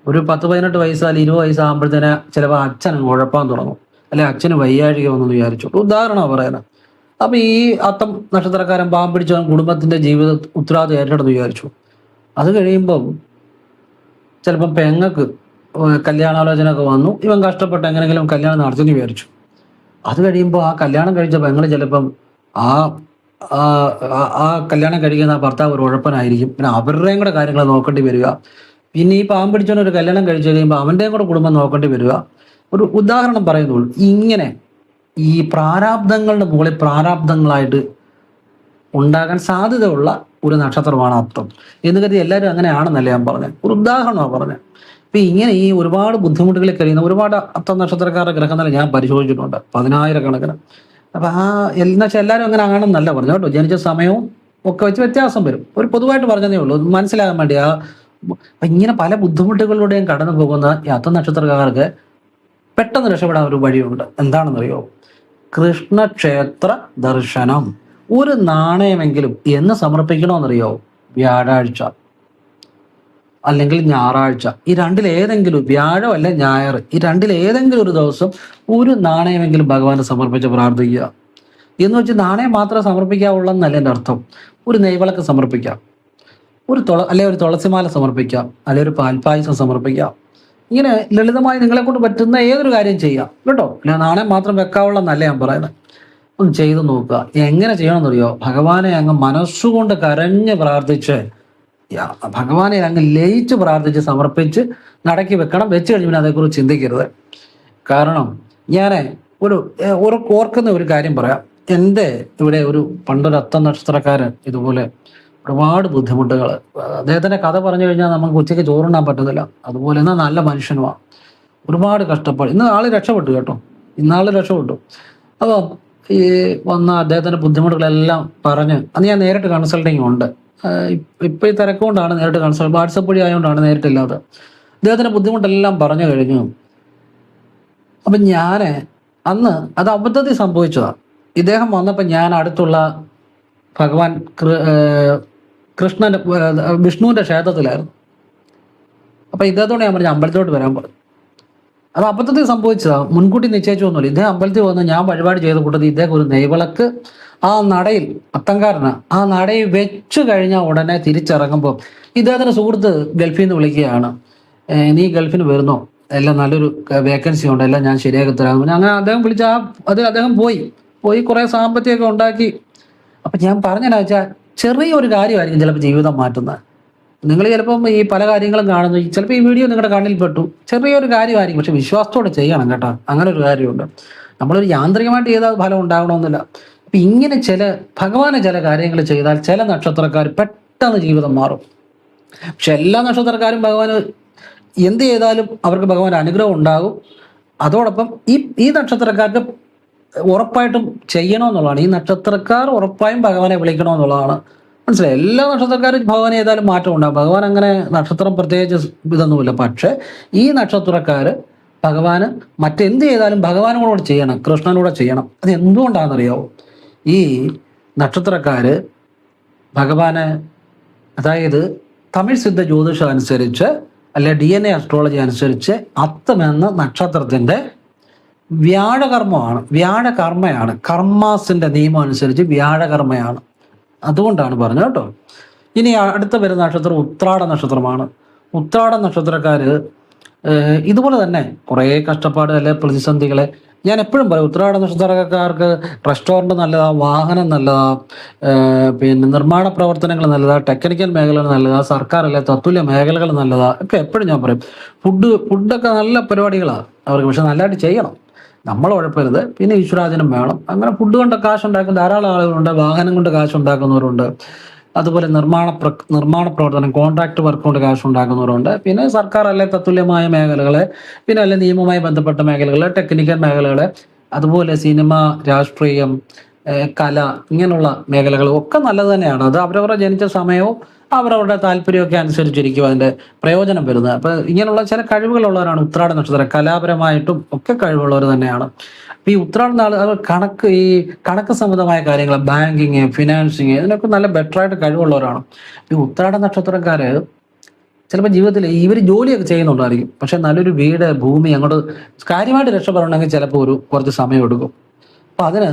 ഒരു 10-18 വയസ്സ് അല്ലെങ്കിൽ 20 വയസ്സാകുമ്പോഴത്തേനെ ചിലപ്പോൾ അച്ഛൻ ഉഴപ്പാൻ തുടങ്ങും, അല്ലെ അച്ഛന് വയ്യാഴിക വന്നെന്ന് വിചാരിച്ചു. ഉദാഹരണമാണ് പറയുന്നത്. അപ്പൊ ഈ അത്തം നക്ഷത്രക്കാരൻ പാമ്പ് പിടിച്ചവൻ കുടുംബത്തിന്റെ ജീവിത ഉത്തരവാദിത്വം ഏറ്റെടുത്ത് വിചാരിച്ചു. അത് കഴിയുമ്പം ചിലപ്പം പെങ്ങൾക്ക് കല്യാണാലോചന ഒക്കെ വന്നു. ഇവൻ കഷ്ടപ്പെട്ട് എങ്ങനെങ്കിലും കല്യാണം നടത്തുമെന്ന് വിചാരിച്ചു. അത് കഴിയുമ്പോൾ ആ കല്യാണം കഴിച്ച പെങ്ങൾ ചിലപ്പം ആ കല്യാണം കഴിക്കുന്ന ആ ഭർത്താവ് ഒരു ഉഴപ്പനായിരിക്കും. പിന്നെ അവരുടെയും കൂടെ കാര്യങ്ങൾ നോക്കേണ്ടി വരിക. പിന്നെ ഈ പാമ്പ് പിടിച്ചവൻ ഒരു കല്യാണം കഴിച്ചു കഴിയുമ്പോൾ അവൻ്റെയും കൂടെ കുടുംബം നോക്കേണ്ടി വരിക. ഒരു ഉദാഹരണം പറയുന്നുള്ളൂ. ഇങ്ങനെ ഈ പ്രാരാബ്ദങ്ങളുടെ മുകളിൽ പ്രാരാബ്ദങ്ങളായിട്ട് ഉണ്ടാകാൻ സാധ്യതയുള്ള ഒരു നക്ഷത്രമാണ് അത്തം എന്ന് കരുതി എല്ലാവരും അങ്ങനെയാണെന്നല്ല ഞാൻ പറഞ്ഞത്. ഒരു ഉദാഹരണമാണ് പറഞ്ഞത്. ഇപ്പൊ ഇങ്ങനെ ഈ ഒരുപാട് ബുദ്ധിമുട്ടുകളിൽ കഴിയുന്ന ഒരുപാട് അത്തം നക്ഷത്രക്കാരുടെ ഗ്രഹനില ഞാൻ പരിശോധിച്ചിട്ടുണ്ട്, 10,000 അപ്പൊ എന്ന് വെച്ചാൽ എല്ലാവരും അങ്ങനെ ആണെന്നല്ല പറഞ്ഞു കേട്ടോ. ജനിച്ച സമയവും ഒക്കെ വെച്ച് വ്യത്യാസം വരും. ഒരു പൊതുവായിട്ട് പറഞ്ഞതേ ഉള്ളൂ, മനസ്സിലാകാൻ വേണ്ടി. അപ്പൊ ഇങ്ങനെ പല ബുദ്ധിമുട്ടുകളിലൂടെയും കടന്നു പോകുന്ന ഈ അത്തം നക്ഷത്രക്കാർക്ക് പെട്ടെന്ന് രക്ഷപ്പെടാൻ ഒരു വഴിയുണ്ട്. എന്താണെന്നറിയോ? കൃഷ്ണക്ഷേത്ര ദർശനം. ഒരു നാണയമെങ്കിലും എന്ന് സമർപ്പിക്കണമെന്നറിയോ? വ്യാഴാഴ്ച അല്ലെങ്കിൽ ഞായറാഴ്ച. ഈ രണ്ടിലേതെങ്കിലും, വ്യാഴം അല്ല ഞായർ, ഈ രണ്ടിലേതെങ്കിലും ഒരു ദിവസം ഒരു നാണയമെങ്കിലും ഭഗവാനെ സമർപ്പിച്ച് പ്രാർത്ഥിക്കുക. എന്ന് വെച്ച് നാണയം മാത്രമേ സമർപ്പിക്കാവുള്ളെന്നല്ല എൻ്റെ അർത്ഥം. ഒരു നെയ്വിളക്ക് സമർപ്പിക്കാം, അല്ലെ ഒരു തുളസിമാല സമർപ്പിക്കാം, അല്ലെ ഒരു പാൽപ്പായസം സമർപ്പിക്കാം. ഇങ്ങനെ ലളിതമായി നിങ്ങളെ കൊണ്ട് പറ്റുന്ന ഏതൊരു കാര്യം ചെയ്യാം കേട്ടോ. അല്ല നാണയം മാത്രം വെക്കാവുള്ളെന്നല്ല ഞാൻ പറയുന്നത്. ഒന്ന് ചെയ്തു നോക്കുക. എങ്ങനെ ചെയ്യണമെന്നറിയോ? ഭഗവാനെ അങ്ങ് മനസ്സുകൊണ്ട് കരഞ്ഞ് പ്രാർത്ഥിച്ച്, ഭഗവാനെ അങ്ങ് ലയിച്ച് പ്രാർത്ഥിച്ച് സമർപ്പിച്ച് നടക്കി വെക്കണം. വെച്ച് കഴിഞ്ഞ് പിന്നെ അതേക്കുറിച്ച് ചിന്തിക്കരുത്. കാരണം ഞാൻ ഓർക്കുന്ന ഒരു കാര്യം പറയാം. എൻ്റെ ഇവിടെ പണ്ടൊരു അത്തം നക്ഷത്രക്കാരൻ ഇതുപോലെ ഒരുപാട് ബുദ്ധിമുട്ടുകൾ. അദ്ദേഹത്തിൻ്റെ കഥ പറഞ്ഞു കഴിഞ്ഞാൽ നമുക്ക് ഉച്ചയ്ക്ക് ചോറുണ്ണാൻ പറ്റുന്നില്ല. അതുപോലെ എന്നാൽ നല്ല മനുഷ്യനുമാണ്, ഒരുപാട് കഷ്ടപ്പാട്. ഇന്ന് ആൾ രക്ഷപ്പെട്ടു കേട്ടോ, ഇന്നാൾ രക്ഷപ്പെട്ടു. അപ്പോൾ ഈ വന്ന അദ്ദേഹത്തിൻ്റെ ബുദ്ധിമുട്ടുകളെല്ലാം പറഞ്ഞ് അന്ന് ഞാൻ നേരിട്ട് കൺസൾട്ടിങ് ഉണ്ട്. ഇപ്പം ഈ തിരക്കുകൊണ്ടാണ് നേരിട്ട് കൺസൾട്ട്, വാട്സപ്പ് വഴി ആയതുകൊണ്ടാണ് നേരിട്ടില്ലാതെ. അദ്ദേഹത്തിൻ്റെ ബുദ്ധിമുട്ടെല്ലാം പറഞ്ഞു കഴിഞ്ഞു. അപ്പം ഞാൻ അന്ന് അത് അബദ്ധത്തിൽ സംഭവിച്ചതാണ്. ഇദ്ദേഹം വന്നപ്പോൾ ഞാൻ അടുത്തുള്ള ഭഗവാൻ വിഷ്ണുവിൻ്റെ ക്ഷേത്രത്തിലായിരുന്നു. അപ്പം ഇദ്ദേഹത്തോടെ ഞാൻ പറഞ്ഞു അമ്പലത്തിലോട്ട് വരാൻ പറഞ്ഞു. അത് അബദ്ധത്തിൽ സംഭവിച്ചതാണ്, മുൻകൂട്ടി നിശ്ചയിച്ചൊന്നുമില്ല. ഇദ്ദേഹം അമ്പലത്തിൽ വന്ന് ഞാൻ വഴിപാട് ചെയ്ത കൂട്ടത്തിൽ ഇദ്ദേഹം ഒരു നെയ്വിളക്ക് ആ നടയിൽ, അത്തംകാരന് ആ നടയിൽ വെച്ചു കഴിഞ്ഞാൽ ഉടനെ തിരിച്ചിറങ്ങുമ്പോൾ ഇദ്ദേഹത്തിൻ്റെ സുഹൃത്ത് ഗൾഫിൽ നിന്ന് വിളിക്കുകയാണ്, നീ ഗൾഫിന് വരുന്നോ, എല്ലാം നല്ലൊരു വേക്കൻസി ഉണ്ട്, എല്ലാം ഞാൻ ശരിയാക്കി തരാമെന്ന്. അങ്ങനെ അദ്ദേഹം വിളിച്ച അദ്ദേഹം പോയി കുറേ സാമ്പത്തികമൊക്കെ ഉണ്ടാക്കി. അപ്പം ഞാൻ പറഞ്ഞതെന്ന് വെച്ചാൽ ചെറിയൊരു കാര്യമായിരിക്കും ചിലപ്പോൾ ജീവിതം മാറ്റുന്നത്. നിങ്ങൾ ചിലപ്പം ഈ പല കാര്യങ്ങളും കാണുന്നു, ചിലപ്പോൾ ഈ വീഡിയോ നിങ്ങളുടെ കണ്ണിൽപ്പെട്ടു, ചെറിയൊരു കാര്യമായിരിക്കും, പക്ഷെ വിശ്വാസത്തോടെ ചെയ്യണം കേട്ടോ. അങ്ങനെ ഒരു കാര്യമുണ്ട്. നമ്മളൊരു യാന്ത്രികമായിട്ട് ചെയ്താൽ ഫലം ഉണ്ടാകണമെന്നില്ല. അപ്പം ഇങ്ങനെ ഭഗവാന് ചില കാര്യങ്ങൾ ചെയ്താൽ ചില നക്ഷത്രക്കാർ പെട്ടെന്ന് ജീവിതം മാറും. പക്ഷെ എല്ലാ നക്ഷത്രക്കാരും ഭഗവാന് എന്ത് ചെയ്താലും അവർക്ക് ഭഗവാന്റെ അനുഗ്രഹം ഉണ്ടാകും. അതോടൊപ്പം ഈ നക്ഷത്രക്കാർക്ക് ഉറപ്പായിട്ടും ചെയ്യണമെന്നുള്ളതാണ്. ഈ നക്ഷത്രക്കാർ ഉറപ്പായും ഭഗവാനെ വിളിക്കണമെന്നുള്ളതാണ്. മനസ്സിലായി? എല്ലാ നക്ഷത്രക്കാരും ഭഗവാൻ ഏതായാലും മാറ്റം ഉണ്ടാകും. ഭഗവാൻ അങ്ങനെ നക്ഷത്രം പ്രത്യേകിച്ച് ഇതൊന്നുമില്ല. പക്ഷെ ഈ നക്ഷത്രക്കാർ ഭഗവാന് മറ്റെന്ത് ചെയ്താലും ഭഗവാനോട് ചെയ്യണം, കൃഷ്ണനോട് ചെയ്യണം. അത് എന്തുകൊണ്ടാണെന്നറിയാവോ? ഈ നക്ഷത്രക്കാര് ഭഗവാന്, അതായത് തമിഴ് സിദ്ധ ജ്യോതിഷം അനുസരിച്ച് അല്ലെ DNA അസ്ട്രോളജി അനുസരിച്ച് അത്തം എന്ന നക്ഷത്രത്തിന്റെ വ്യാഴകർമ്മയാണ്. കർമാസിന്റെ നിയമം അനുസരിച്ച് വ്യാഴകർമ്മയാണ്. അതുകൊണ്ടാണ് പറഞ്ഞത് കേട്ടോ. ഇനി അടുത്ത വരുന്ന നക്ഷത്രം ഉത്രാട നക്ഷത്രമാണ്. ഉത്രാട നക്ഷത്രക്കാര് ഇതുപോലെ തന്നെ കുറേ കഷ്ടപ്പാട് അല്ലെ പ്രതിസന്ധികളെ ഞാൻ എപ്പോഴും പറയും. ഉത്രാട നക്ഷത്രക്കാർക്ക് റെസ്റ്റോറൻറ്റ് നല്ലതാ, വാഹനം നല്ലതാ, പിന്നെ നിർമ്മാണ പ്രവർത്തനങ്ങൾ നല്ലതാ, ടെക്നിക്കൽ മേഖലകൾ നല്ലതാ, സർക്കാർ അല്ലെ തത്തുല്യ മേഖലകൾ നല്ലതാ ഒക്കെ എപ്പോഴും ഞാൻ പറയും. ഫുഡൊക്കെ നല്ല പരിപാടികളാണ് അവർക്ക്. പക്ഷെ നല്ലതായിട്ട് ചെയ്യണം, നമ്മൾ ഉഴപ്പരുത്. പിന്നെ ഈശ്വരാധീനം വേണം. അങ്ങനെ ഫുഡ് കൊണ്ട് കാശുണ്ടാക്കുന്ന ധാരാളം ആളുകളുണ്ട്, വാഹനം കൊണ്ട് കാശുണ്ടാക്കുന്നവരുണ്ട്, അതുപോലെ നിർമ്മാണ പ്രവർത്തനം കോൺട്രാക്ട് വർക്ക് കൊണ്ട് കാശുണ്ടാക്കുന്നവരുണ്ട്. പിന്നെ സർക്കാർ അല്ലെ തത്തുല്യമായ മേഖലകളെ, പിന്നെ അല്ലെ നിയമവുമായി ബന്ധപ്പെട്ട മേഖലകളെ, ടെക്നിക്കൽ മേഖലകളെ, അതുപോലെ സിനിമ, രാഷ്ട്രീയം, കല, ഇങ്ങനെയുള്ള മേഖലകളും ഒക്കെ നല്ലത് തന്നെയാണ്. അത് അവരവരുടെ ജനിച്ച സമയവും അവരവരുടെ താല്പര്യമൊക്കെ അനുസരിച്ചിരിക്കും അതിൻ്റെ പ്രയോജനം വരുന്നത്. അപ്പം ഇങ്ങനെയുള്ള ചില കഴിവുകളുള്ളവരാണ് ഉത്രാട നക്ഷത്രം. കലാപരമായിട്ടും ഒക്കെ കഴിവുള്ളവർ തന്നെയാണ്. അപ്പം ഈ ഉത്രാട നാൾ കണക്ക് സംബന്ധമായ കാര്യങ്ങൾ, ബാങ്കിങ്, ഫിനാൻസിങ്, ഇതിനൊക്കെ നല്ല ബെറ്ററായിട്ട് കഴിവുള്ളവരാണ്. ഈ ഉത്രാട നക്ഷത്രക്കാര് ചിലപ്പോൾ ജീവിതത്തിൽ ഇവർ ജോലിയൊക്കെ ചെയ്യുന്നുണ്ടായിരിക്കും, പക്ഷെ നല്ലൊരു വീട്, ഭൂമി അങ്ങോട്ട് കാര്യമായിട്ട് രക്ഷപ്പെടണമെങ്കിൽ ചിലപ്പോൾ കുറച്ച് സമയം എടുക്കും. അപ്പം അതിന്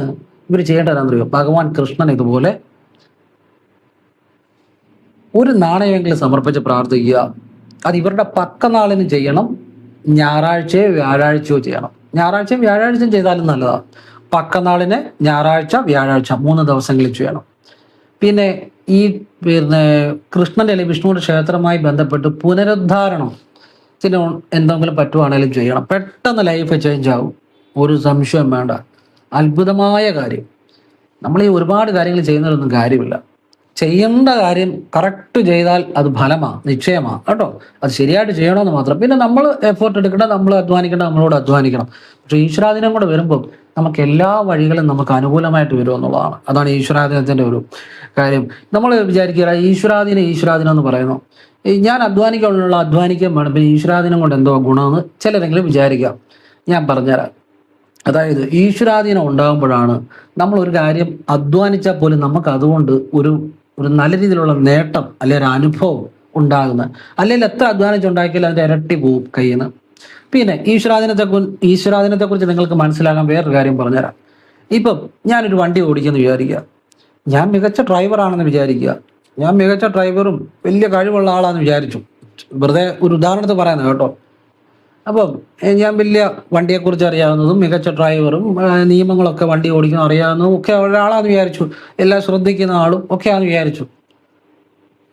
ഇവർ ചെയ്യേണ്ടതെന്നറിയോ? ഭഗവാൻ കൃഷ്ണൻ ഇതുപോലെ ഒരു നാണയമെങ്കിലും സമർപ്പിച്ച് പ്രാർത്ഥിക്കുക. അത് ഇവരുടെ പക്കനാളിന് ചെയ്യണം. ഞായറാഴ്ചയോ വ്യാഴാഴ്ചയോ ചെയ്യണം. ഞായറാഴ്ചയും വ്യാഴാഴ്ചയും ചെയ്താലും നല്ലതാണ്. പക്കനാളിന് ഞായറാഴ്ച, വ്യാഴാഴ്ച 3 ദിവസങ്ങളിൽ ചെയ്യണം. പിന്നെ കൃഷ്ണന്റെ അല്ലെങ്കിൽ വിഷ്ണുവിന്റെ ക്ഷേത്രവുമായി ബന്ധപ്പെട്ട് പുനരുദ്ധാരണം ചില എന്തെങ്കിലും പറ്റുവാണെങ്കിലും ചെയ്യണം. പെട്ടെന്ന് ലൈഫ് ചേഞ്ച് ആവും, ഒരു സംശയം വേണ്ട. അത്ഭുതമായ കാര്യം. നമ്മൾ ഈ ഒരുപാട് കാര്യങ്ങൾ ചെയ്യുന്നതിലൊന്നും കാര്യമില്ല. ചെയ്യേണ്ട കാര്യം കറക്റ്റ് ചെയ്താൽ അത് ഫലമാണ്, നിശ്ചയമാണ് കേട്ടോ. അത് ശരിയായിട്ട് ചെയ്യണമെന്ന് മാത്രം. പിന്നെ നമ്മൾ എഫേർട്ട് എടുക്കണം, നമ്മൾ അധ്വാനിക്കണം, നമ്മളോട് അധ്വാനിക്കണം. പക്ഷേ ഈശ്വരാധീനം കൂടെ വരുമ്പോൾ നമുക്ക് എല്ലാ വഴികളും നമുക്ക് അനുകൂലമായിട്ട് വരും എന്നുള്ളതാണ്. അതാണ് ഈശ്വരാധീനത്തിൻ്റെ ഒരു കാര്യം. നമ്മൾ വിചാരിക്കുക ഈശ്വരാധീനം എന്ന് പറയുന്നു, ഞാൻ അധ്വാനിക്കാനുള്ള അധ്വാനിക്കാൻ വേണം, പിന്നെ ഈശ്വരാധീനം കൊണ്ട് എന്തോ ഗുണമെന്ന് ചിലരെങ്കിലും വിചാരിക്കാം. ഞാൻ പറഞ്ഞുതരാം. അതായത് ഈശ്വരാധീനം ഉണ്ടാകുമ്പോഴാണ് നമ്മൾ ഒരു കാര്യം അധ്വാനിച്ചാൽ പോലും നമുക്ക് അതുകൊണ്ട് ഒരു നല്ല രീതിയിലുള്ള നേട്ടം അല്ലെങ്കിൽ ഒരു അനുഭവം ഉണ്ടാകുന്നത്. അല്ലെങ്കിൽ എത്ര അധ്വാനിച്ചുണ്ടാക്കിയാലും അതിൻ്റെ ഇരട്ടി പോവും കയ്യിൽ നിന്ന്. പിന്നെ ഈശ്വരാധീനത്തെക്കുറിച്ച് നിങ്ങൾക്ക് മനസ്സിലാകാൻ വേറൊരു കാര്യം പറഞ്ഞുതരാം. ഇപ്പം ഞാനൊരു വണ്ടി ഓടിക്കുമെന്ന് വിചാരിക്കുക. ഞാൻ മികച്ച ഡ്രൈവറാണെന്ന് വിചാരിക്കുക. ഞാൻ മികച്ച ഡ്രൈവറും വലിയ കഴിവുള്ള ആളാണെന്ന് വിചാരിച്ചു. വെറുതെ ഒരു ഉദാഹരണത്തിന് പറയുന്നത് കേട്ടോ. അപ്പം ഞാൻ വലിയ വണ്ടിയെക്കുറിച്ച് അറിയാവുന്നതും മികച്ച ഡ്രൈവറും നിയമങ്ങളൊക്കെ വണ്ടി ഓടിക്കുന്ന അറിയാവുന്നതും ഒക്കെ ഒരാളാന്ന് വിചാരിച്ചു. എല്ലാം ശ്രദ്ധിക്കുന്ന ആളും ഒക്കെയാണെന്ന് വിചാരിച്ചു.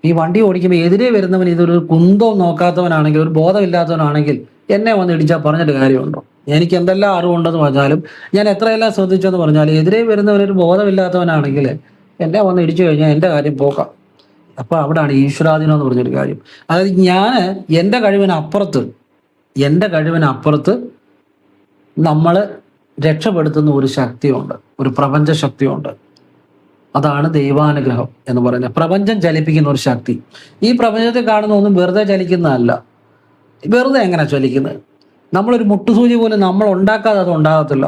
ഈ വണ്ടി ഓടിക്കുമ്പോൾ എതിരെ വരുന്നവൻ ഇതൊരു കുന്തവും നോക്കാത്തവനാണെങ്കിൽ, ഒരു ബോധമില്ലാത്തവനാണെങ്കിൽ എന്നെ വന്ന് ഇടിച്ചാൽ പറഞ്ഞിട്ട് കാര്യമുണ്ടോ? എനിക്ക് എന്തെല്ലാം അറിവുണ്ടെന്ന് പറഞ്ഞാലും, ഞാൻ എത്രയെല്ലാം ശ്രദ്ധിച്ചെന്ന് പറഞ്ഞാലും, എതിരെ വരുന്നവനൊരു ബോധമില്ലാത്തവനാണെങ്കിൽ എന്നെ വന്ന് ഇടിച്ചു കഴിഞ്ഞാൽ എൻ്റെ കാര്യം പോക്കാം. അപ്പോൾ അവിടെയാണ് ഈശ്വരാധീനം എന്ന് പറഞ്ഞൊരു കാര്യം. അതായത് ഞാൻ എൻ്റെ കഴിവിനപ്പുറത്ത് നമ്മൾ രക്ഷപ്പെടുത്തുന്ന ഒരു ശക്തിയുണ്ട്, ഒരു പ്രപഞ്ച ശക്തിയുണ്ട്. അതാണ് ദൈവാനുഗ്രഹം എന്ന് പറയുന്നത്. പ്രപഞ്ചം ചലിപ്പിക്കുന്ന ഒരു ശക്തി. ഈ പ്രപഞ്ചത്തിൽ കാണുന്ന ഒന്നും വെറുതെ ചലിക്കുന്നതല്ല. വെറുതെ എങ്ങനെ ചലിക്കുന്നത്? നമ്മളൊരു മുട്ടുസൂചി പോലും നമ്മൾ ഉണ്ടാക്കാതെ അത് ഉണ്ടാകത്തില്ല.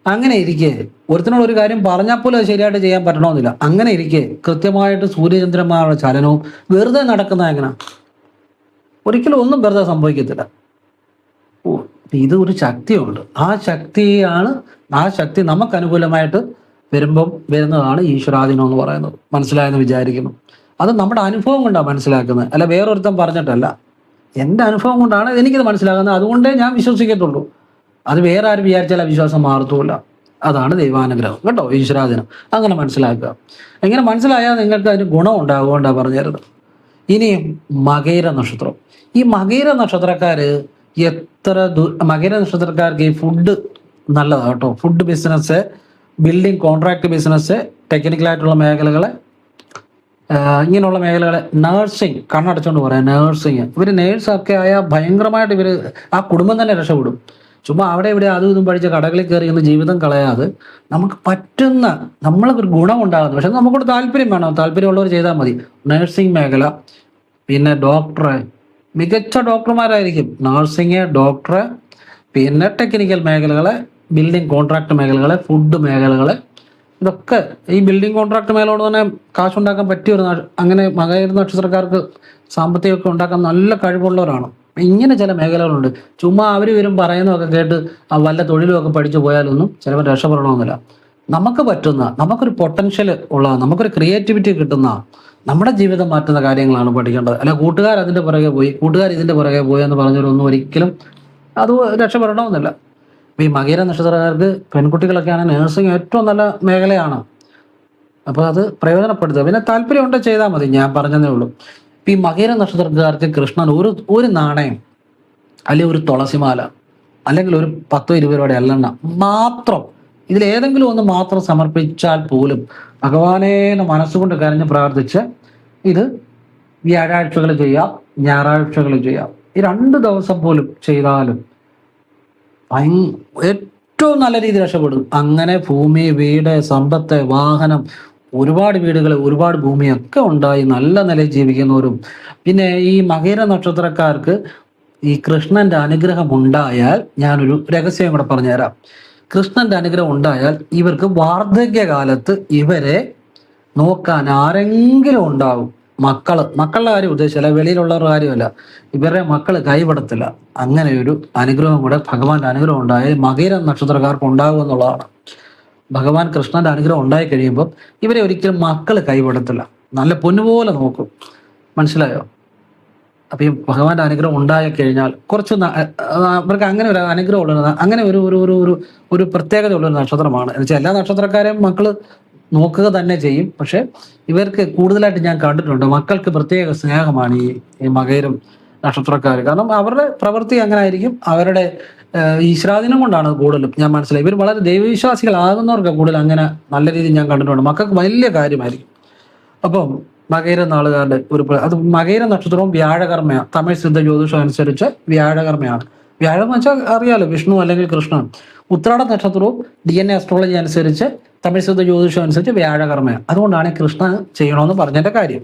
അങ്ങനെ ഇരിക്കെ ഒരുത്തിനോട് ഒരു കാര്യം പറഞ്ഞാൽ പോലും അത് ശരിയായിട്ട് ചെയ്യാൻ പറ്റണമെന്നില്ല. അങ്ങനെ ഇരിക്കെ കൃത്യമായിട്ട് സൂര്യചന്ദ്രന്മാരുടെ ചലനവും വെറുതെ നടക്കുന്ന എങ്ങനെ? ഒരിക്കലും ഒന്നും വെറുതെ സംഭവിക്കത്തില്ല. ഇത് ഒരു ശക്തിയുണ്ട്. ആ ശക്തി നമുക്ക് അനുകൂലമായിട്ട് വരുന്നതാണ് ഈശ്വരാധീനം എന്ന് പറയുന്നത്. മനസ്സിലായെന്ന് വിചാരിക്കുന്നു. അത് നമ്മുടെ അനുഭവം കൊണ്ടാണ് മനസ്സിലാക്കുന്നത്, അല്ല വേറൊരുത്തം പറഞ്ഞിട്ടല്ല. എൻ്റെ അനുഭവം കൊണ്ടാണ് എനിക്കിത് മനസ്സിലാകുന്നത്. അതുകൊണ്ടേ ഞാൻ വിശ്വസിക്കത്തുള്ളൂ. അത് വേറെ ആരും വിചാരിച്ചാൽ ആ വിശ്വാസം മാറത്തുമില്ല. അതാണ് ദൈവാനുഗ്രഹം കേട്ടോ, ഈശ്വരാധീനം. അങ്ങനെ മനസ്സിലാക്കുക. എങ്ങനെ മനസ്സിലായാൽ നിങ്ങൾക്ക് അതിന് ഗുണം ഉണ്ടാകുകൊണ്ടാണ് പറഞ്ഞിരുന്നത്. ഇനി മകയിര നക്ഷത്രം. ഈ മകയിര നക്ഷത്രക്കാര് മകയിര നക്ഷത്രക്കാർക്ക് ഈ ഫുഡ് നല്ലതാണ് കേട്ടോ. Food business, building contract business, ടെക്നിക്കലായിട്ടുള്ള മേഖലകളെ, ഇങ്ങനെയുള്ള മേഖലകളെ, നേഴ്സിങ്, കണ്ണടച്ചുകൊണ്ട് പറയാം, നേഴ്സിങ്. ഇവർ നേഴ്സൊക്കെ ആയാൽ ഭയങ്കരമായിട്ട് ആ കുടുംബം തന്നെ രക്ഷപ്പെടും. ചുമ്മാ അവിടെ ഇവിടെ അതും ഇതും പഠിച്ച കടകളിൽ കയറി ഒന്ന് ജീവിതം കളയാതെ നമുക്ക് പറ്റുന്ന, നമ്മൾക്കൊരു ഗുണം ഉണ്ടാകുന്നു. പക്ഷെ നമുക്കൊരു താല്പര്യം വേണം. താല്പര്യമുള്ളവർ ചെയ്താൽ മതി. നേഴ്സിംഗ് മേഖല, പിന്നെ ഡോക്ടറെ, മികച്ച ഡോക്ടർമാരായിരിക്കും. നഴ്സിംഗ്, ഡോക്ടറെ, പിന്നെ ടെക്നിക്കൽ മേഖലകളെ, ബിൽഡിംഗ് കോൺട്രാക്ട് മേഖലകളെ, ഫുഡ് മേഖലകളെ, ഇതൊക്കെ ഈ ബിൽഡിംഗ് കോൺട്രാക്ട് മേഖലയോട് തന്നെ കാശുണ്ടാക്കാൻ പറ്റിയ അങ്ങനെ മകയിര നക്ഷത്രക്കാർക്ക് സാമ്പത്തികമൊക്കെ ഉണ്ടാക്കാൻ നല്ല കഴിവുള്ളവരാണ്. ഇങ്ങനെ ചില മേഖലകളുണ്ട്. ചുമ്മാ അവർ വരും പറയുന്നതൊക്കെ കേട്ട് വല്ല തൊഴിലുമൊക്കെ പഠിച്ചു പോയാലൊന്നും ചിലപ്പോൾ രക്ഷപ്പെടണമെന്നില്ല. നമുക്ക് പറ്റുന്ന, നമുക്കൊരു പൊട്ടൻഷ്യൽ ഉള്ള, നമുക്കൊരു ക്രിയേറ്റിവിറ്റി കിട്ടുന്ന, നമ്മുടെ ജീവിതം മാറ്റുന്ന കാര്യങ്ങളാണ് പഠിക്കേണ്ടത്. അല്ല കൂട്ടുകാർ ഇതിൻ്റെ പുറകെ പോയി എന്ന് പറഞ്ഞവരൊന്നും ഒരിക്കലും അത് രക്ഷപ്പെടണമെന്നില്ല. അപ്പോൾ ഈ മകയിര നക്ഷത്രക്കാർക്ക്, പെൺകുട്ടികളൊക്കെയാണ്, നേഴ്സിംഗ് ഏറ്റവും നല്ല മേഖലയാണ്. അപ്പോൾ അത് പ്രയോജനപ്പെടുത്തുക. പിന്നെ താല്പര്യമുണ്ട് ചെയ്താൽ മതി, ഞാൻ പറഞ്ഞതേ ഉള്ളൂ. ഇപ്പം ഈ മകയിര നക്ഷത്രക്കാർക്ക് കൃഷ്ണൻ ഒരു നാണയം, അല്ലെങ്കിൽ ഒരു തുളസിമാല, അല്ലെങ്കിൽ ഒരു 10-20 രൂപയുടെ എള്ളെണ്ണ മാത്രം, ഇതിലേതെങ്കിലും ഒന്ന് മാത്രം സമർപ്പിച്ചാൽ പോലും ഭഗവാനെ മനസ്സുകൊണ്ട് കരഞ്ഞ് പ്രാർത്ഥിച്ച് ഇത് വ്യാഴാഴ്ചകൾ ചെയ്യാം, ഞായറാഴ്ചകൾ ചെയ്യാം. ഈ 2 ദിവസം പോലും ചെയ്താലും ഏറ്റവും നല്ല രീതിയിൽ രക്ഷപ്പെടും. അങ്ങനെ ഭൂമി, വീട്, സമ്പത്ത്, വാഹനം, ഒരുപാട് വീടുകൾ, ഒരുപാട് ഭൂമിയൊക്കെ ഉണ്ടായി നല്ല നിലയിൽ ജീവിക്കുന്നവരും. പിന്നെ ഈ മകയിര നക്ഷത്രക്കാർക്ക് ഈ കൃഷ്ണന്റെ അനുഗ്രഹം ഉണ്ടായാൽ, ഞാനൊരു രഹസ്യം കൂടെ പറഞ്ഞുതരാം. കൃഷ്ണന്റെ അനുഗ്രഹം ഉണ്ടായാൽ ഇവർക്ക് വാർദ്ധക്യകാലത്ത് ഇവരെ നോക്കാൻ ആരെങ്കിലും ഉണ്ടാവും. മക്കളുടെ കാര്യം ഉദ്ദേശിച്ചല്ല, വെളിയിലുള്ളവരുടെ കാര്യമല്ല, ഇവരുടെ മക്കൾ കൈവിടത്തില്ല. അങ്ങനെ ഒരു അനുഗ്രഹം കൂടെ, ഭഗവാന്റെ അനുഗ്രഹം ഉണ്ടായാൽ മകയിര നക്ഷത്രക്കാർക്ക് ഉണ്ടാകും എന്നുള്ളതാണ്. ഭഗവാൻ കൃഷ്ണന്റെ അനുഗ്രഹം ഉണ്ടായി കഴിയുമ്പോൾ ഇവരെ ഒരിക്കലും മക്കൾ കൈവിടത്തില്ല, നല്ല പൊന്നുപോലെ നോക്കും. മനസ്സിലായോ? അപ്പം ഈ ഭഗവാന്റെ അനുഗ്രഹം ഉണ്ടായി കഴിഞ്ഞാൽ കുറച്ച് അവർക്ക് അങ്ങനെ ഒരു അനുഗ്രഹം ഉള്ളത്, അങ്ങനെ ഒരു പ്രത്യേകത ഉള്ളൊരു നക്ഷത്രമാണ്. എന്നുവെച്ചാൽ എല്ലാ നക്ഷത്രക്കാരെയും മക്കൾ നോക്കുക തന്നെ ചെയ്യും. പക്ഷെ ഇവർക്ക് കൂടുതലായിട്ട് ഞാൻ കണ്ടിട്ടുണ്ട്, മക്കൾക്ക് പ്രത്യേക സ്നേഹമാണ് ഈ മകയിരം നക്ഷത്രക്കാർ. കാരണം അവരുടെ പ്രവൃത്തി അങ്ങനെ ആയിരിക്കും, അവരുടെ ഈശ്വരാധീനം കൊണ്ടാണ് കൂടുതലും ഞാൻ മനസ്സിലായി. ഇവർ വളരെ ദൈവവിശ്വാസികളാകുന്നവർക്ക് കൂടുതൽ അങ്ങനെ നല്ല രീതിയിൽ ഞാൻ കണ്ടിട്ടുണ്ട്. മക്കൾക്ക് വലിയ കാര്യമായിരിക്കും. അപ്പം മകയിര നാളുകാരുടെ അത് മകയിര നക്ഷത്രവും വ്യാഴകർമ്മയാണ്. തമിഴ് സിദ്ധ ജ്യോതിഷം അനുസരിച്ച് വ്യാഴകർമ്മയാണ്. വ്യാഴം എന്ന് വെച്ചാൽ അറിയാലോ, വിഷ്ണു അല്ലെങ്കിൽ കൃഷ്ണൻ. ഉത്രാട നക്ഷത്രവും DNA അസ്ട്രോളജി അനുസരിച്ച് തമിഴ് സിദ്ധ ജ്യോതിഷം അനുസരിച്ച് വ്യാഴകർമ്മയാണ്. അതുകൊണ്ടാണ് കൃഷ്ണൻ ചെയ്യണമെന്ന് പറഞ്ഞതിന്റെ കാര്യം.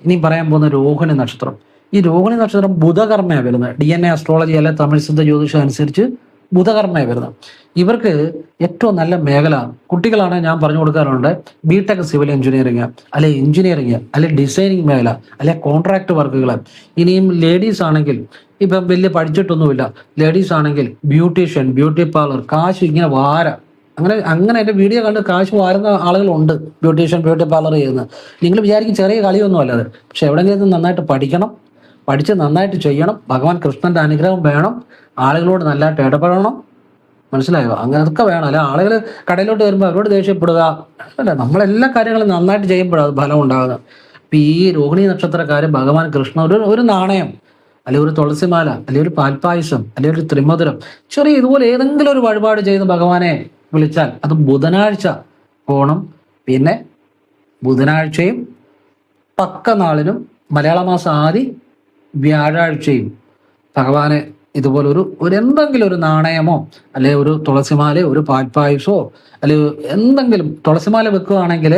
ഇനി പറയാൻ പോകുന്ന രോഹിണി നക്ഷത്രം. ഈ രോഹിണി നക്ഷത്രം ബുധകർമ്മയാണ് വരുന്നത്. DNA അസ്ട്രോളജി അല്ലെ തമിഴ് സിദ്ധ ജ്യോതിഷം അനുസരിച്ച് ബുധകർമ്മയാണ് വരുന്നത്. ഇവർക്ക് ഏറ്റവും നല്ല മേഖല, കുട്ടികളാണ് ഞാൻ പറഞ്ഞു കൊടുക്കാറുണ്ട്, BTech സിവിൽ എഞ്ചിനീയറിംഗ്, അല്ലെ എഞ്ചിനീയറിംഗ്, അല്ലെ ഡിസൈനിങ് മേഖല, അല്ലെ കോൺട്രാക്ട് വർക്കുകൾ. ഇനിയും ലേഡീസ് ആണെങ്കിൽ ഇപ്പം വലിയ പഠിച്ചിട്ടൊന്നുമില്ല, ലേഡീസ് ആണെങ്കിൽ ബ്യൂട്ടീഷ്യൻ, ബ്യൂട്ടി പാർലർ, കാശ് ഇങ്ങനെ അങ്ങനെ എൻ്റെ വീഡിയോ കണ്ട് കാശ് വാരുന്ന ആളുകളുണ്ട്, ബ്യൂട്ടീഷ്യൻ, ബ്യൂട്ടി പാർലർ ചെയ്യുന്നത്. നിങ്ങൾ വിചാരിക്കും ചെറിയ കളിയൊന്നും അല്ലാതെ. പക്ഷെ എവിടെയെങ്കിലും നന്നായിട്ട് പഠിക്കണം, പഠിച്ച് നന്നായിട്ട് ചെയ്യണം, ഭഗവാൻ കൃഷ്ണന്റെ അനുഗ്രഹം വേണം, ആളുകളോട് നല്ലതായിട്ട് ഇടപെടണം, മനസ്സിലായോ? അങ്ങനെ അതൊക്കെ വേണം. അല്ല ആളുകൾ കടയിലോട്ട് വരുമ്പോൾ അവരോട് ദേഷ്യപ്പെടുക അല്ല, നമ്മളെല്ലാ കാര്യങ്ങളും നന്നായിട്ട് ചെയ്യുമ്പോഴാണ് അത് ഫലം ഉണ്ടാകുന്നത്. അപ്പൊ ഈ രോഹിണി നക്ഷത്രക്കാര് ഭഗവാൻ കൃഷ്ണ ഒരു നാണയം, അല്ലെങ്കിൽ ഒരു തുളസിമാല, അല്ലെങ്കിൽ ഒരു പാൽപ്പായസം, അല്ലെങ്കിൽ ഒരു ത്രിമധുരം, ചെറിയ ഇതുപോലെ ഏതെങ്കിലും ഒരു വഴിപാട് ചെയ്ത് ഭഗവാനെ വിളിച്ചാൽ, അത് ബുധനാഴ്ച പോണം. പിന്നെ ബുധനാഴ്ചയും പക്ക നാളിനും മലയാള മാസം ആദ്യ വ്യാഴാഴ്ചയും ഭഗവാനെ ഇതുപോലെ ഒരു എന്തെങ്കിലും ഒരു നാണയമോ, അല്ലെ ഒരു തുളസിമാലയോ, ഒരു പാൽപ്പായസോ, അല്ലെങ്കിൽ എന്തെങ്കിലും തുളസിമാല വെക്കുകയാണെങ്കിൽ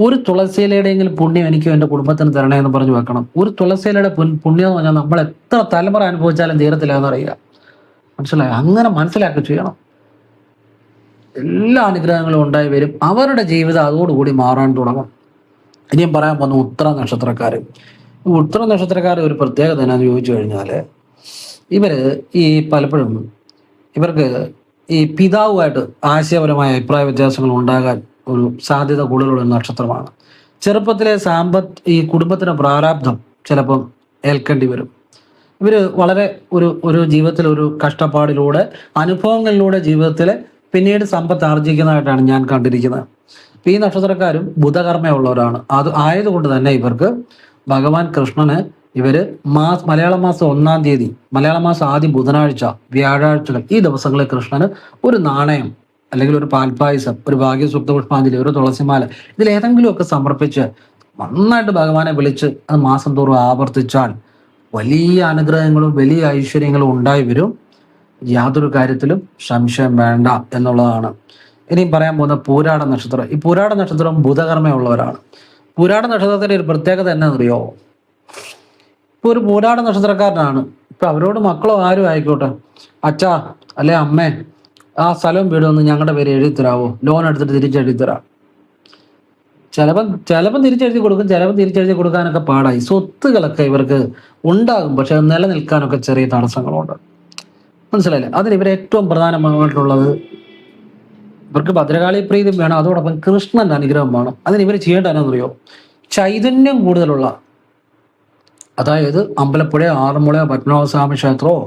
ഒരു തുളസിയിലയുടെയെങ്കിലും പുണ്യം എനിക്കും എൻ്റെ കുടുംബത്തിന് തരണേ എന്ന് പറഞ്ഞു വെക്കണം. ഒരു തുളസിയിലയുടെ പുണ്യം എന്ന് പറഞ്ഞാൽ നമ്മൾ എത്ര തലമുറ അനുഭവിച്ചാലും തീരത്തില്ല എന്നറിയുക, മനസ്സിലായോ? അങ്ങനെ മനസ്സിലാക്കി ചെയ്യണം. എല്ലാ അനുഗ്രഹങ്ങളും ഉണ്ടായി വരും. അവരുടെ ജീവിതം അതോടുകൂടി മാറാൻ തുടങ്ങും. ഇനിയും പറയാൻ പോകുന്ന ഉത്തര നക്ഷത്രക്കാർ. ഉത്തര നക്ഷത്രക്കാർ ഒരു പ്രത്യേകത എന്നാന്ന് ചോദിച്ചു കഴിഞ്ഞാൽ, ഇവര് ഈ പലപ്പോഴും ഇവർക്ക് ഈ പിതാവുമായിട്ട് ആശയപരമായ അഭിപ്രായ വ്യത്യാസങ്ങൾ ഉണ്ടാകാൻ ഒരു സാധ്യത കൂടുതലുള്ള നക്ഷത്രമാണ്. ചെറുപ്പത്തിലെ ഈ കുടുംബത്തിന് പ്രാരാബ്ധം ചിലപ്പം ഏൽക്കേണ്ടി വരും. ഇവര് വളരെ ഒരു ജീവിതത്തിൽ ഒരു കഷ്ടപ്പാടിലൂടെ, അനുഭവങ്ങളിലൂടെ ജീവിതത്തിലെ പിന്നീട് സമ്പത്ത് ആർജിക്കുന്നതായിട്ടാണ് ഞാൻ കണ്ടിരിക്കുന്നത്. ഈ നക്ഷത്രക്കാരും ബുധകർമ്മയുള്ളവരാണ്. അത് ആയതുകൊണ്ട് തന്നെ ഇവർക്ക് ഭഗവാൻ കൃഷ്ണന് മലയാള മാസം 1-ാം തീയതി, മലയാള മാസം ആദ്യ ബുധനാഴ്ച, വ്യാഴാഴ്ചകൾ, ഈ ദിവസങ്ങളിൽ കൃഷ്ണന് ഒരു നാണയം, അല്ലെങ്കിൽ ഒരു പാൽപ്പായസം, ഒരു ഭാഗ്യസൂക്ത പുഷ്പാഞ്ജലി, ഒരു തുളസിമാല, ഇതിലേതെങ്കിലുമൊക്കെ സമർപ്പിച്ച് നന്നായിട്ട് ഭഗവാനെ വിളിച്ച് അത് മാസം തോറും ആവർത്തിച്ചാൽ വലിയ അനുഗ്രഹങ്ങളും വലിയ ഐശ്വര്യങ്ങളും ഉണ്ടായി വരും. യാതൊരു കാര്യത്തിലും സംശയം വേണ്ട എന്നുള്ളതാണ്. ഇനിയും പറയാൻ പോകുന്ന പൂരാട നക്ഷത്രം. ഈ പൂരാട നക്ഷത്രം ബുധകർമ്മയുള്ളവരാണ്. പൂരാട നക്ഷത്രത്തിന്റെ ഒരു പ്രത്യേകത എന്നാണെന്നറിയോ? ഇപ്പൊ ഒരു പൂരാട നക്ഷത്രക്കാരനാണ്, ഇപ്പൊ അവരോട് മക്കളോ ആരും ആയിക്കോട്ടെ, അച്ഛാ അല്ലെ അമ്മേ, ആ സ്ഥലവും വീടും ഒന്ന് ഞങ്ങളുടെ പേര് എഴുതിത്തരാവോ, ലോൺ എടുത്തിട്ട് തിരിച്ചെഴുതി തരാം. ചിലപ്പം തിരിച്ചെഴുതി കൊടുക്കും, ചിലപ്പോൾ തിരിച്ചെഴുതി കൊടുക്കാനൊക്കെ പാടായി. സ്വത്തുകളൊക്കെ ഇവർക്ക് ഉണ്ടാകും, പക്ഷെ നിലനിൽക്കാനൊക്കെ ചെറിയ തടസ്സങ്ങളുണ്ട്, മനസ്സിലായില്ലേ? അതിന് ഇവർ ഏറ്റവും പ്രധാനമായിട്ടുള്ളത്, ഇവർക്ക് ഭദ്രകാളി പ്രീതി വേണം, അതോടൊപ്പം കൃഷ്ണന്റെ അനുഗ്രഹം വേണം. അതിന് ഇവർ ചെയ്യേണ്ട എന്നറിയോ? ചൈതന്യം കൂടുതലുള്ള, അതായത് അമ്പലപ്പുഴയോ ആറന്മുളയോ പത്മനാഭസ്വാമി ക്ഷേത്രമോ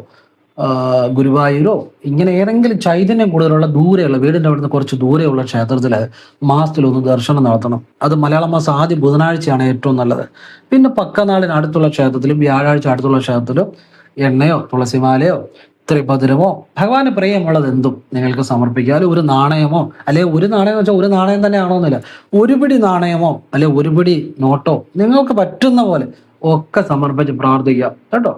ഗുരുവായൂരോ ഇങ്ങനെ ഏതെങ്കിലും ചൈതന്യം കൂടുതലുള്ള ദൂരെയുള്ള, വീടിൻ്റെ അവിടുന്ന് കുറച്ച് ദൂരെയുള്ള ക്ഷേത്രത്തിൽ മാസത്തിലൊന്ന് ദർശനം നടത്തണം. അത് മലയാള മാസം ആദ്യ ബുധനാഴ്ചയാണ് ഏറ്റവും നല്ലത്. പിന്നെ പക്കനാളിന് അടുത്തുള്ള ക്ഷേത്രത്തിലും വ്യാഴാഴ്ച അടുത്തുള്ള ക്ഷേത്രത്തിലും എണ്ണയോ തുളസിമാലയോ ത്രിപതിരമോ ഭഗവാന് പ്രിയമുള്ളത് എന്തും നിങ്ങൾക്ക് സമർപ്പിക്കുക. ഒരു നാണയമോ, അല്ലെങ്കിൽ ഒരു നാണയം എന്ന് വെച്ചാൽ ഒരു നാണയം തന്നെ ആണോന്നില്ല, ഒരു പിടി നാണയമോ അല്ലെ ഒരു പിടി നോട്ടോ നിങ്ങൾക്ക് പറ്റുന്ന പോലെ ഒക്കെ സമർപ്പിച്ച് പ്രാർത്ഥിക്കാം കേട്ടോ.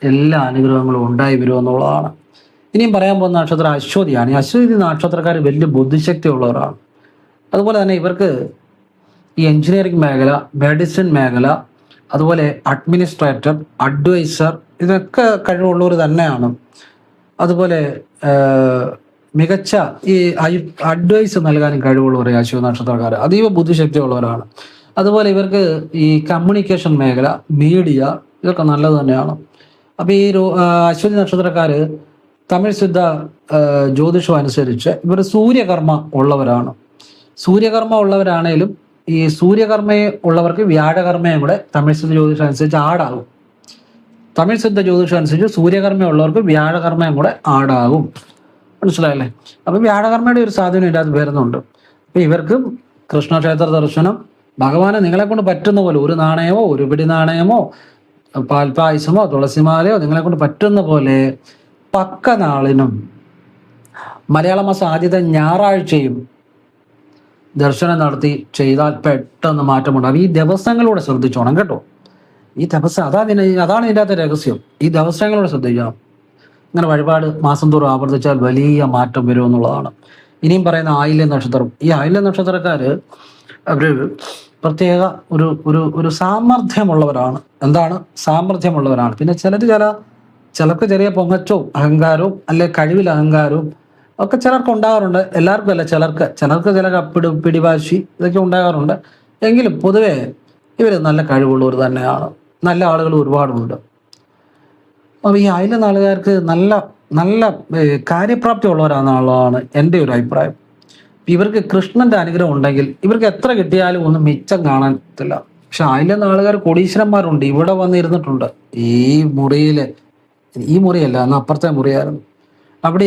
എല്ലാ അനുഗ്രഹങ്ങളും ഉണ്ടായി വരുമെന്നുള്ളതാണ്. ഇനിയും പറയാൻ പോകുന്ന നക്ഷത്രം അശ്വതിയാണ്. ഈ അശ്വതി നക്ഷത്രക്കാർ വലിയ ബുദ്ധിശക്തി ഉള്ളവരാണ്. അതുപോലെ തന്നെ ഇവർക്ക് ഈ എഞ്ചിനീയറിംഗ് മേഖല, മെഡിസിൻ മേഖല, അതുപോലെ അഡ്മിനിസ്ട്രേറ്റർ, അഡ്വൈസർ, ഇതൊക്കെ കഴിവുള്ളവർ തന്നെയാണ്. അതുപോലെ മികച്ച ഈ അഡ്വൈസ് നൽകാനും കഴിവുള്ളവർ അശ്വതി നക്ഷത്രക്കാർ അതീവ ബുദ്ധിശക്തി ഉള്ളവരാണ്. അതുപോലെ ഇവർക്ക് ഈ കമ്മ്യൂണിക്കേഷൻ മേഖല, മീഡിയ, ഇതൊക്കെ നല്ലത് തന്നെയാണ്. അപ്പൊ ഈ അശ്വതി നക്ഷത്രക്കാര് തമിഴ് സിദ്ധ ജ്യോതിഷം അനുസരിച്ച് ഇവർ സൂര്യകർമ്മ ഉള്ളവരാണ്. സൂര്യകർമ്മ ഉള്ളവരാണേലും ഈ സൂര്യകർമ്മയെ ഉള്ളവർക്ക് വ്യാഴകർമ്മയും കൂടെ തമിഴ് സിദ്ധ ജ്യോതിഷം അനുസരിച്ച് ആടാകും. തമിഴ് സിദ്ധ ജ്യോതിഷം അനുസരിച്ച് സൂര്യകർമ്മ ഉള്ളവർക്ക് വ്യാഴകർമ്മയും കൂടെ ആടാകും, മനസ്സിലായല്ലേ? അപ്പൊ വ്യാഴകർമ്മയുടെ ഒരു സാധനം ഇതിനകത്ത് വരുന്നുണ്ട്. അപ്പൊ ഇവർക്ക് കൃഷ്ണക്ഷേത്ര ദർശനം, ഭഗവാനെ നിങ്ങളെ കൊണ്ട് പറ്റുന്ന പോലെ ഒരു നാണയമോ ഒരു പിടി നാണയമോ പാൽപ്പായസമോ തുളസിമാലയോ നിങ്ങളെ കൊണ്ട് പറ്റുന്ന പോലെ പക്ക നാളിനും മലയാള മാസം ആദ്യത്തെ ഞായറാഴ്ചയും ദർശനം നടത്തി ചെയ്താൽ പെട്ടെന്ന് മാറ്റമുണ്ടാകും. ഈ ദിവസങ്ങളൂടെ ശ്രദ്ധിച്ചോണം കേട്ടോ. ഈ ദിവസം അതാണ് ഇതിൻ്റെ അകത്തെ രഹസ്യം. ഈ ദിവസങ്ങളൂടെ ശ്രദ്ധിക്കണം. ഇങ്ങനെ വഴിപാട് മാസം തോറും ആവർത്തിച്ചാൽ വലിയ മാറ്റം വരും എന്നുള്ളതാണ്. ഇനിയും പറയുന്ന ആയില്യ നക്ഷത്രം. ഈ ആയില്യ നക്ഷത്രക്കാര് അവര് പ്രത്യേക ഒരു ഒരു ഒരു സാമർഥ്യമുള്ളവരാണ്. എന്താണ് സാമർഥ്യമുള്ളവരാണ്. പിന്നെ ചിലർക്ക് ചെറിയ പൊങ്ങച്ചവും അഹങ്കാരവും അല്ലെ കഴിവിൽ അഹങ്കാരവും ഒക്കെ ചിലർക്ക് ഉണ്ടാകാറുണ്ട്. എല്ലാവർക്കും അല്ല, ചിലർക്ക് ചില പിടിവാശി ഇതൊക്കെ ഉണ്ടാകാറുണ്ട്. എങ്കിലും പൊതുവെ ഇവർ നല്ല കഴിവുള്ളവർ തന്നെയാണ്. നല്ല ആളുകൾ ഒരുപാടുണ്ട്. അപ്പോൾ ഈ ആയില്യ നാളുകാർക്ക് നല്ല നല്ല കാര്യപ്രാപ്തി ഉള്ളവരാണെന്നുള്ളതാണ് എൻ്റെ ഒരു അഭിപ്രായം. ഇവർക്ക് കൃഷ്ണന്റെ അനുഗ്രഹം ഉണ്ടെങ്കിൽ ഇവർക്ക് എത്ര കിട്ടിയാലും ഒന്നും മിച്ചം കാണത്തില്ല. പക്ഷെ ആയില്യ നാളുകാർ കോടീശ്വരന്മാരുണ്ട്. ഇവിടെ വന്നിരുന്നിട്ടുണ്ട്. ഈ മുറിയല്ല, അന്ന് അപ്പുറത്തെ മുറിയായിരുന്നു. അവിടെ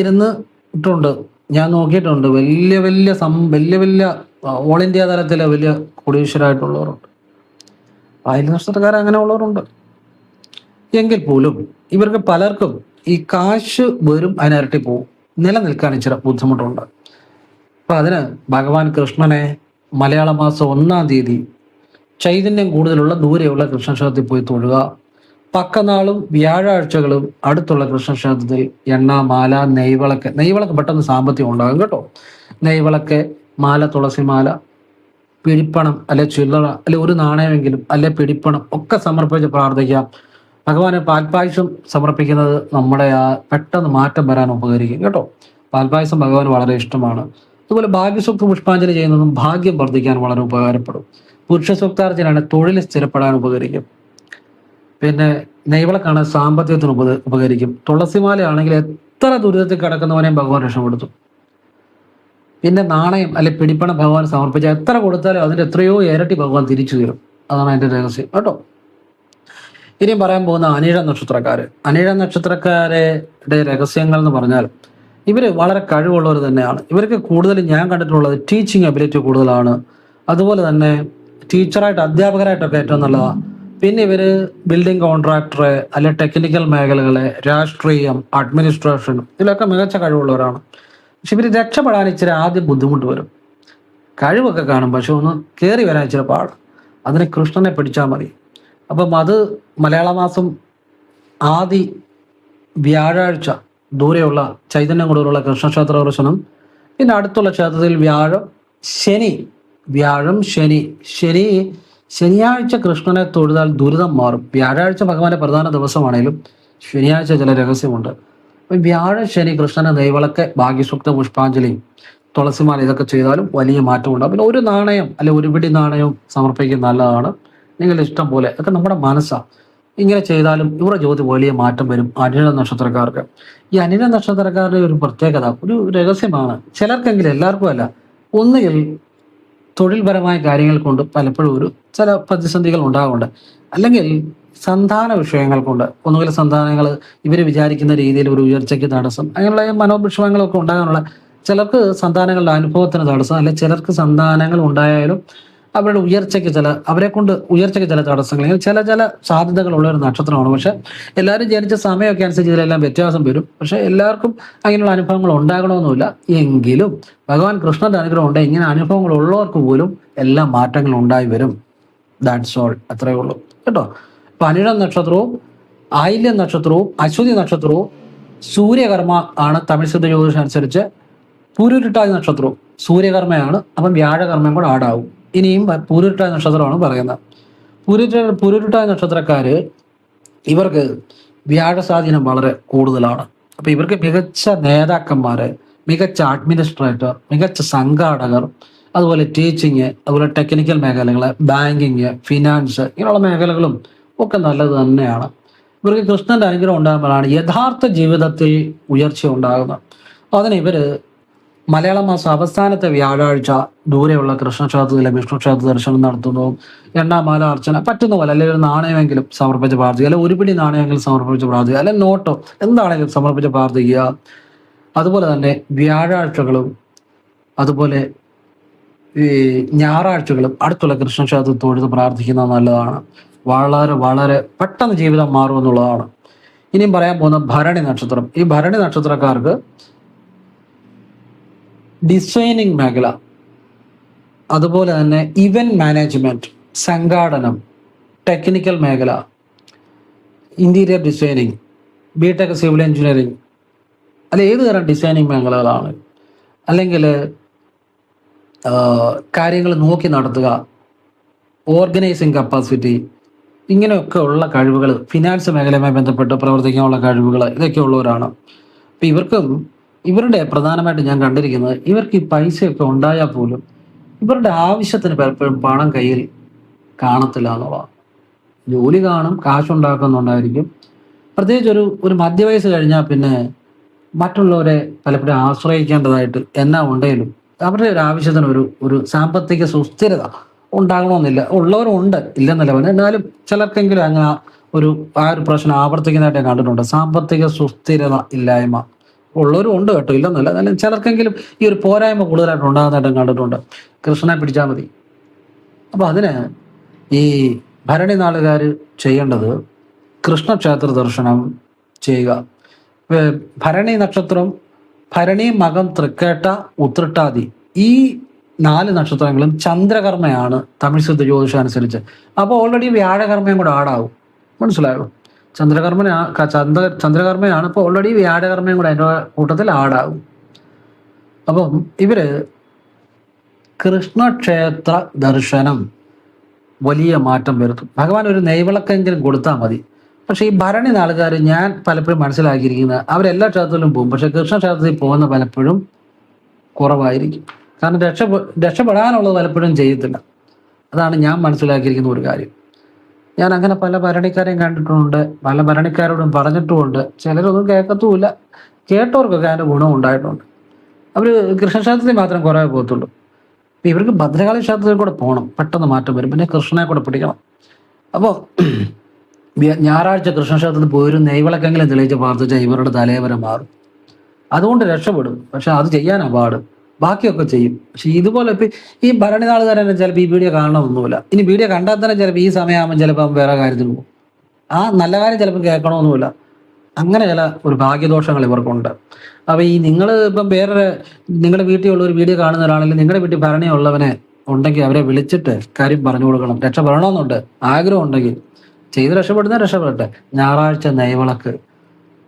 ഇട്ടുണ്ട്. ഞാൻ നോക്കിയിട്ടുണ്ട്. വലിയ വലിയ ഓൾ ഇന്ത്യ തലത്തിലെ വലിയ കോടീശ്വരായിട്ടുള്ളവരുണ്ട്. ആയില്യ നക്ഷത്രക്കാർ അങ്ങനെ ഉള്ളവരുണ്ട്. എങ്കിൽ പോലും ഇവർക്ക് പലർക്കും ഈ കാശ് വരും, അതിനിരട്ടി പോവും. നിലനിൽക്കാൻ ഇച്ചിരി ബുദ്ധിമുട്ടുണ്ട്. അപ്പൊ അതിന് ഭഗവാൻ കൃഷ്ണനെ മലയാള മാസം 1-ാം തീയതി ചൈതന്യം കൂടുതലുള്ള ദൂരെയുള്ള കൃഷ്ണക്ഷേത്രത്തിൽ പോയി തൊഴുക. പക്കനാളും വ്യാഴാഴ്ചകളും അടുത്തുള്ള കൃഷ്ണക്ഷേത്രത്തിൽ എണ്ണ, മാല, നെയ്വിളക്ക് പെട്ടെന്ന് സാമ്പത്തികം ഉണ്ടാകും കേട്ടോ. നെയ്വിളക്ക്, മാല, തുളസിമാല, പിടിപ്പണം അല്ലെ ചില്ലറ അല്ലെ ഒരു നാണയമെങ്കിലും അല്ലെ പിടിപ്പണം ഒക്കെ സമർപ്പിച്ച് പ്രാർത്ഥിക്കാം. ഭഗവാന് പാൽപ്പായസം സമർപ്പിക്കുന്നത് നമ്മുടെ പെട്ടെന്ന് മാറ്റം വരാൻ ഉപകരിക്കും കേട്ടോ. പാൽപ്പായസം ഭഗവാൻ വളരെ ഇഷ്ടമാണ്. അതുപോലെ ഭാഗ്യസൂക്ത പുഷ്പാഞ്ജലി ചെയ്യുന്നതും ഭാഗ്യം വർദ്ധിക്കാൻ വളരെ ഉപകാരപ്പെടും. പുരുഷ സൂക്താർച്ചനയാണ് തൊഴിൽ സ്ഥിരപ്പെടാൻ ഉപകരിക്കും. പിന്നെ നെയ്വിളക്കാണ് സാമ്പത്തികത്തിന് ഉപകരിക്കും. തുളസിമാലയാണെങ്കിൽ എത്ര ദുരിതത്തിൽ കിടക്കുന്നവനെയും ഭഗവാൻ രക്ഷപ്പെടുത്തും. പിന്നെ നാണയം അല്ലെ പിടിപ്പണം ഭഗവാൻ സമർപ്പിച്ചാൽ എത്ര കൊടുത്താലും അതിൻ്റെ എത്രയോ ഇരട്ടി ഭഗവാൻ തിരിച്ചു തരും. അതാണ് അതിൻ്റെ രഹസ്യം കേട്ടോ. ഇനിയും പറയാൻ പോകുന്ന അനിഴ നക്ഷത്രക്കാര്. അനിഴ നക്ഷത്രക്കാരുടെ രഹസ്യങ്ങൾ എന്ന് പറഞ്ഞാൽ ഇവര് വളരെ കഴിവുള്ളവർ തന്നെയാണ്. ഇവർക്ക് കൂടുതലും ഞാൻ കണ്ടിട്ടുള്ളത് ടീച്ചിങ് എബിലിറ്റി കൂടുതലാണ്. അതുപോലെ തന്നെ ടീച്ചറായിട്ട് അധ്യാപകരായിട്ടൊക്കെ ഏറ്റവും നല്ലതാണ്. പിന്നെ ഇവര് ബിൽഡിംഗ് കോൺട്രാക്ടർ അല്ലെ ടെക്നിക്കൽ മേഖലകളെ, രാഷ്ട്രീയം, അഡ്മിനിസ്ട്രേഷൻ ഇതിലൊക്കെ മികച്ച കഴിവുള്ളവരാണ്. പക്ഷെ ഇവർ രക്ഷപ്പെടാൻ ഇച്ചിരി ആദ്യം ബുദ്ധിമുട്ട് വരും. കഴിവൊക്കെ കാണും, പക്ഷെ ഒന്ന് കയറി വരാൻ ഇച്ചിരി പാട്. അതിന് കൃഷ്ണനെ പിടിച്ചാൽ മതി. അപ്പം അത് മലയാള മാസം ആദ്യ വ്യാഴാഴ്ച ദൂരെയുള്ള ചൈതന്യം കൂടുതലുള്ള കൃഷ്ണക്ഷേത്ര ദർശനം. പിന്നെ അടുത്തുള്ള ക്ഷേത്രത്തിൽ ശനിയാഴ്ച കൃഷ്ണനെ തൊഴുതാൽ ദുരിതം മാറും. വ്യാഴാഴ്ച ഭഗവാന്റെ പ്രധാന ദിവസമാണെങ്കിലും ശനിയാഴ്ച ചില രഹസ്യമുണ്ട്. അപ്പം ശനി കൃഷ്ണനെ നെയ്വിളക്ക്, ഭാഗ്യസൂക്ത പുഷ്പാഞ്ജലി, തുളസിമാല ഇതൊക്കെ ചെയ്താലും വലിയ മാറ്റം ഉണ്ടാകും. പിന്നെ ഒരു നാണയം അല്ലെ ഒരു പിടി നാണയവും സമർപ്പിക്കുന്നത് നല്ലതാണ്. നിങ്ങളുടെ ഇഷ്ടം പോലെ ഒക്കെ നമ്മുടെ മനസ്സാണ്. ഇങ്ങനെ ചെയ്താലും ഇവരുടെ ജ്യോതി വലിയ മാറ്റം വരും. അനിഴ നക്ഷത്രക്കാർക്ക്. ഈ അനിഴ നക്ഷത്രക്കാരുടെ ഒരു പ്രത്യേകത, ഒരു രഹസ്യമാണ്. ചിലർക്കെങ്കിലും, എല്ലാവർക്കും അല്ല. ഒന്നുകിൽ തൊഴിൽപരമായ കാര്യങ്ങൾ കൊണ്ട് പലപ്പോഴും ചില പ്രതിസന്ധികൾ ഉണ്ടാകുന്നുണ്ട്. അല്ലെങ്കിൽ സന്താന വിഷയങ്ങൾ കൊണ്ട്, ഒന്നുകിൽ സന്താനങ്ങൾ ഇവർ വിചാരിക്കുന്ന രീതിയിൽ ഒരു ഉയർച്ചയ്ക്ക് തടസ്സം, അങ്ങനെയുള്ള മനോവിഷമങ്ങളൊക്കെ ഉണ്ടാകാനുള്ള. ചിലർക്ക് സന്താനങ്ങളുടെ അനുഭവത്തിന് തടസ്സം, അല്ലെ ചിലർക്ക് സന്താനങ്ങൾ ഉണ്ടായാലും അവരുടെ അവരെ കൊണ്ട് ഉയർച്ചയ്ക്ക് ചില തടസ്സങ്ങൾ, ചില സാധ്യതകളുള്ള ഒരു നക്ഷത്രമാണ്. പക്ഷെ എല്ലാവരും ജനിച്ച സമയമൊക്കെ അനുസരിച്ച് ഇതിലെല്ലാം വ്യത്യാസം വരും. പക്ഷെ എല്ലാവർക്കും അങ്ങനെയുള്ള അനുഭവങ്ങൾ ഉണ്ടാകണമെന്നില്ല. എങ്കിലും ഭഗവാൻ കൃഷ്ണന്റെ അനുഗ്രഹം ഉണ്ട്. ഇങ്ങനെ അനുഭവങ്ങൾ ഉള്ളവർക്ക് പോലും എല്ലാ മാറ്റങ്ങളും ഉണ്ടായി വരും. That's all. അത്രയേ ഉള്ളൂ കേട്ടോ. അപ്പൊ അനിഴ നക്ഷത്രവും ആയില്യ നക്ഷത്രവും അശ്വതി നക്ഷത്രവും സൂര്യകർമ്മ ആണ്. തമിഴ് സിദ്ധ ജ്യോതിഷം അനുസരിച്ച് പൂരുരുട്ടാതി നക്ഷത്രവും സൂര്യകർമ്മയാണ്. അപ്പം വ്യാഴകർമ്മയും കൂടെ ആടാവും. ഇനിയും പൂരുരുട്ടാതി നക്ഷത്രമാണ് പറയുന്നത്. പൂരുരുട്ടാതി നക്ഷത്രക്കാര് ഇവർക്ക് വ്യാഴസ്വാധീനം വളരെ കൂടുതലാണ്. അപ്പൊ ഇവർക്ക് മികച്ച നേതാക്കന്മാര്, മികച്ച അഡ്മിനിസ്ട്രേറ്റർ, മികച്ച സംഘാടകർ, അതുപോലെ ടീച്ചിങ്, അതുപോലെ ടെക്നിക്കൽ മേഖലകള്, ബാങ്കിങ്, ഫിനാൻസ് ഇങ്ങനെയുള്ള മേഖലകളും ഒക്കെ നല്ലത് തന്നെയാണ്. ഇവർക്ക് കൃഷ്ണന്റെ അനുഗ്രഹം ഉണ്ടാകുമ്പോഴാണ് യഥാർത്ഥ ജീവിതത്തിൽ ഉയർച്ച ഉണ്ടാകുന്നത്. അതിന് ഇവര് മലയാള മാസം അവസാനത്തെ വ്യാഴാഴ്ച ദൂരെയുള്ള കൃഷ്ണക്ഷേത്രത്തിലെ വിഷ്ണു ക്ഷേത്ര ദർശനം നടത്തുന്നതും എണ്ണാമാല അർച്ചന പറ്റുന്ന പോലെ, അല്ലെങ്കിൽ ഒരു നാണയമെങ്കിലും സമർപ്പിച്ച് പ്രാർത്ഥിക്കുക, അല്ലെങ്കിൽ ഒരു പിടി നാണയമെങ്കിലും സമർപ്പിച്ച് പ്രാർത്ഥിക്കുക, അല്ലെങ്കിൽ നോട്ടോ എന്താണെങ്കിലും സമർപ്പിച്ച് പ്രാർത്ഥിക്കുക. അതുപോലെ തന്നെ വ്യാഴാഴ്ചകളും അതുപോലെ ഈ ഞായറാഴ്ചകളും അടുത്തുള്ള കൃഷ്ണക്ഷേത്രത്തിൽ തൊഴുത് പ്രാർത്ഥിക്കുന്നത് നല്ലതാണ്. വളരെ വളരെ പെട്ടെന്ന് ജീവിതം മാറും എന്നുള്ളതാണ്. ഇനിയും പറയാൻ പോകുന്ന ഭരണി നക്ഷത്രം. ഈ ഭരണി നക്ഷത്രക്കാർക്ക് ഡിസൈനിങ് മേഖല, അതുപോലെ തന്നെ ഇവന്റ് മാനേജ്മെന്റ്, സംഘാടനം, ടെക്നിക്കൽ മേഖല, interior designing, BTech civil engineering, അല്ല ഏത് തരം ഡിസൈനിങ് മേഖലകളാണ്, അല്ലെങ്കിൽ കാര്യങ്ങൾ നോക്കി നടത്തുക, ഓർഗനൈസിങ് കപ്പാസിറ്റി, ഇങ്ങനെയൊക്കെ ഉള്ള കഴിവുകൾ, ഫിനാൻസ് മേഖലയുമായി ബന്ധപ്പെട്ട് പ്രവർത്തിക്കാനുള്ള കഴിവുകൾ, ഇതൊക്കെ ഉള്ളവരാണ്. അപ്പം ഇവരുടെ പ്രധാനമായിട്ട് ഞാൻ കണ്ടിരിക്കുന്നത്, ഇവർക്ക് ഈ പൈസയൊക്കെ ഉണ്ടായാൽ പോലും ഇവരുടെ ആവശ്യത്തിന് പലപ്പോഴും പണം കയ്യിൽ കാണത്തില്ല എന്നുള്ളതാണ്. ജോലി കാണും, കാശുണ്ടാക്കുന്നുണ്ടായിരിക്കും. പ്രത്യേകിച്ച് ഒരു മധ്യവയസ്സ് കഴിഞ്ഞാൽ പിന്നെ മറ്റുള്ളവരെ പലപ്പോഴും ആശ്രയിക്കേണ്ടതായിട്ട് എന്നാ ഉണ്ടെങ്കിലും അവരുടെ ഒരു ആവശ്യത്തിന് ഒരു സാമ്പത്തിക സുസ്ഥിരത ഉണ്ടാകണമെന്നില്ല. ഉള്ളവരുണ്ട്, ഇല്ലെന്നല്ല പറഞ്ഞത്. എന്നാലും ചിലർക്കെങ്കിലും അങ്ങനെ ഒരു പ്രശ്നം ആവർത്തിക്കുന്നതായിട്ട് ഞാൻ കണ്ടിട്ടുണ്ട്. സാമ്പത്തിക സുസ്ഥിരത ഇല്ലായ്മ ഉള്ളവരും ഉണ്ട് കേട്ടോ, ഇല്ലെന്നല്ല. എന്നാലും ചിലർക്കെങ്കിലും ഈ ഒരു പോരായ്മ കൂടുതലായിട്ട് ഉണ്ടാകുന്നതായിട്ട് കണ്ടിട്ടുണ്ട്. കൃഷ്ണനെ പിടിച്ചാൽ മതി. അപ്പൊ അതിന് ഈ ഭരണി നാളുകാർ ചെയ്യേണ്ടത് കൃഷ്ണക്ഷേത്ര ദർശനം ചെയ്യുക. ഭരണി നക്ഷത്രം, ഭരണി, മകം, തൃക്കേട്ട, ഉത്രട്ടാതി, ഈ 4 നക്ഷത്രങ്ങളും ചന്ദ്രകർമ്മയാണ് തമിഴ് സിദ്ധ ജ്യോതിഷം അനുസരിച്ച്. അപ്പോൾ ഓൾറെഡി വ്യാഴകർമ്മയും കൂടെ ആടാവും. മനസ്സിലായോ? ചന്ദ്രകർമ്മയാണ്. അപ്പോൾ ഓൾറെഡി വ്യാഴകർമ്മയും കൂടെ അതിൻ്റെ കൂട്ടത്തിൽ ആടാവും. അപ്പം ഇവര് കൃഷ്ണക്ഷേത്ര ദർശനം വലിയ മാറ്റം വരുത്തും. ഭഗവാൻ ഒരു നെയ്വിളക്കെങ്കിലും കൊടുത്താൽ മതി. പക്ഷെ ഈ ഭരണി നാളുകാർ ഞാൻ പലപ്പോഴും മനസ്സിലാക്കിയിരിക്കുന്നത് അവരെല്ലാ ക്ഷേത്രത്തിലും പോകും, പക്ഷെ കൃഷ്ണക്ഷേത്രത്തിൽ പോകുന്ന പലപ്പോഴും കുറവായിരിക്കും. കാരണം രക്ഷപ്പെടാനുള്ളത് പലപ്പോഴും ചെയ്യത്തില്ല. അതാണ് ഞാൻ മനസ്സിലാക്കിയിരിക്കുന്ന ഒരു കാര്യം. ഞാൻ അങ്ങനെ പല ഭരണിക്കാരെയും കണ്ടിട്ടുണ്ട്, പല ഭരണിക്കാരോടും പറഞ്ഞിട്ടുമുണ്ട്. ചിലരൊന്നും കേൾക്കത്തുമില്ല. കേട്ടവർക്കൊക്കെ അതിൻ്റെ ഗുണം ഉണ്ടായിട്ടുണ്ട്. അവർ കൃഷ്ണക്ഷേത്രത്തിൽ മാത്രം കുറേ പോകത്തുള്ളൂ. അപ്പം ഇവർക്ക് ഭദ്രകാളി ക്ഷേത്രത്തിൽ കൂടെ പോകണം, പെട്ടെന്ന് മാറ്റം വരും. പിന്നെ കൃഷ്ണനെ കൂടെ പിടിക്കണം. അപ്പോൾ ഞായറാഴ്ച കൃഷ്ണക്ഷേത്രത്തിൽ പോയൊരു നെയ്വിളക്കെങ്കിലും തെളിയിച്ച് പ്രാർത്ഥിച്ചാൽ ഇവരുടെ തലവരെ മാറും. അതുകൊണ്ട് രക്ഷപ്പെടും. പക്ഷെ അത് ചെയ്യാനാണ് പാട്. ബാക്കിയൊക്കെ ചെയ്യും. പക്ഷെ ഇതുപോലെ ഇപ്പം ഈ ഭരണി നാളുകാരനെ ചിലപ്പോൾ ഈ വീഡിയോ കാണണമെന്നൊന്നുമില്ല. ഇനി വീഡിയോ കണ്ടാൽ തന്നെ ചിലപ്പോൾ ഈ സമയമാകുമ്പോൾ ചിലപ്പോൾ വേറെ കാര്യത്തിന് പോകും. ആ നല്ല കാര്യം ചിലപ്പോൾ കേൾക്കണമെന്നുമില്ല. അങ്ങനെ ചില ഒരു ഭാഗ്യദോഷങ്ങൾ ഇവർക്കുണ്ട്. അപ്പോൾ ഈ നിങ്ങൾ ഇപ്പം നിങ്ങളുടെ വീട്ടിലുള്ള ഒരു വീഡിയോ കാണുന്നവരാണെങ്കിൽ നിങ്ങളുടെ വീട്ടിൽ ഭരണി ഉള്ളവനെ ഉണ്ടെങ്കിൽ അവരെ വിളിച്ചിട്ട് കാര്യം പറഞ്ഞു കൊടുക്കണം. രക്ഷപ്പെടണമെന്നുണ്ട്, ആഗ്രഹം ഉണ്ടെങ്കിൽ ചെയ്ത് രക്ഷപ്പെടട്ടെ. ഞായറാഴ്ച നെയ്വിളക്ക്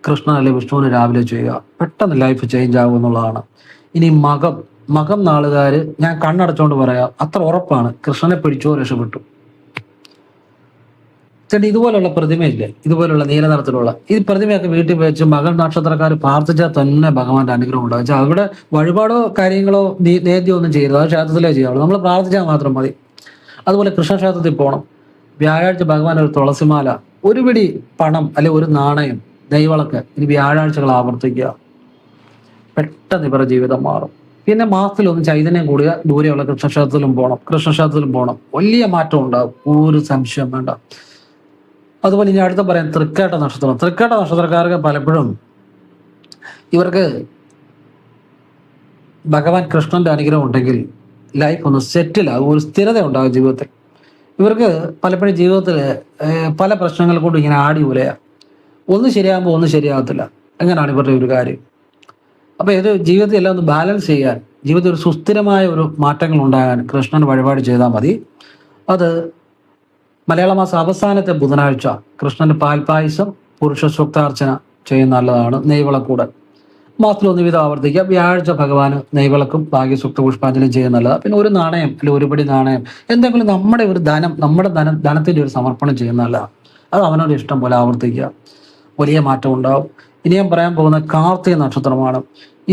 കൃഷ്ണൻ അല്ലെങ്കിൽ വിഷ്ണുവിന് രാവിലെ ചെയ്യുക. പെട്ടെന്ന് ലൈഫ് ചേഞ്ച് ആകും എന്നുള്ളതാണ്. ഇനി മകം നാളുകാർ ഞാൻ കണ്ണടച്ചുകൊണ്ട് പറയാം, അത്ര ഉറപ്പാണ്, കൃഷ്ണനെ പിടിച്ചോ രക്ഷപ്പെട്ടു. ചേട്ടാ ഇതുപോലുള്ള പ്രതിമയില്ലേ, ഇതുപോലുള്ള നീലനിറത്തിലുള്ള ഈ പ്രതിമയൊക്കെ വീട്ടിൽ വെച്ച് മകൻ നക്ഷത്രക്കാർ പ്രാർത്ഥിച്ചാൽ തന്നെ ഭഗവാന്റെ അനുഗ്രഹം ഉണ്ടാകും. വെച്ചാൽ അവിടെ വഴിപാടോ കാര്യങ്ങളോ നേദ്യമോ ഒന്നും ചെയ്യരുത്, അത് ക്ഷേത്രത്തിലേ ചെയ്യാവുള്ളൂ. നമ്മൾ പ്രാർത്ഥിച്ചാൽ മാത്രം മതി. അതുപോലെ കൃഷ്ണക്ഷേത്രത്തിൽ പോകണം. വ്യാഴാഴ്ച ഭഗവാൻ ഒരു തുളസിമാല, ഒരു പിടി പണം അല്ലെങ്കിൽ ഒരു നാണയം, നെയ്വിളക്ക്, ഇനി വ്യാഴാഴ്ചകൾ ആവർത്തിക്കുക. പെട്ടെന്ന് ഇവരുടെ ജീവിതം മാറും. പിന്നെ മാസത്തിലൊന്ന് ചൈതന്യം കൂടിയ ദൂരെയുള്ള കൃഷ്ണക്ഷേത്രത്തിലും പോകണം. വലിയ മാറ്റം ഉണ്ടാകും, ഒരു സംശയം വേണ്ട. അതുപോലെ ഇനി അടുത്ത പറയാം തൃക്കേട്ട നക്ഷത്രം. തൃക്കേട്ട നക്ഷത്രക്കാർക്ക് പലപ്പോഴും ഇവർക്ക് ഭഗവാൻ കൃഷ്ണന്റെ അനുഗ്രഹം ഉണ്ടെങ്കിൽ ലൈഫ് ഒന്ന് സെറ്റിലാകും, ഒരു സ്ഥിരത ഉണ്ടാകും ജീവിതത്തിൽ. ഇവർക്ക് പലപ്പോഴും ജീവിതത്തിൽ പല പ്രശ്നങ്ങൾ കൊണ്ട് ഇങ്ങനെ ആടി ഉലയാ. ഒന്ന് ശരിയാകുമ്പോൾ ഒന്ന് ശരിയാകത്തില്ല. അങ്ങനെയാണ് ഇവരുടെ ഒരു കാര്യം. അപ്പോൾ ഇത് ജീവിതത്തിൽ എല്ലാം ഒന്ന് ബാലൻസ് ചെയ്യാൻ, ജീവിതത്തിൽ ഒരു സുസ്ഥിരമായ ഒരു മാറ്റങ്ങൾ ഉണ്ടാകാൻ കൃഷ്ണൻ വഴിപാട് ചെയ്താൽ മതി. അത് മലയാള മാസം അവസാനത്തെ ബുധനാഴ്ച കൃഷ്ണന് പാൽപായസം, പുരുഷ സൂക്താർച്ചന ചെയ്യുന്ന നല്ലതാണ്. നെയ്വിളക്കൂടെ മാസത്തിൽ 1 വീതം ആവർത്തിക്കുക. വ്യാഴാഴ്ച ഭഗവാന് നെയ്വിളക്കും ഭാഗ്യസൂക്ത പുഷ്പാഞ്ജലിയും ചെയ്യുന്ന നല്ലതാണ്. പിന്നെ ഒരു നാണയം അല്ലെങ്കിൽ ഒരു പിടി നാണയം, എന്തെങ്കിലും നമ്മുടെ ധനത്തിന്റെ ഒരു സമർപ്പണം ചെയ്യുന്ന നല്ലതാണ്. അത് അവനോട് ഇഷ്ടം പോലെ ആവർത്തിക്കുക, വലിയ മാറ്റം ഉണ്ടാവും. ഇനി ഞാൻ പറയാൻ പോകുന്ന കാർത്തിക നക്ഷത്രമാണ്.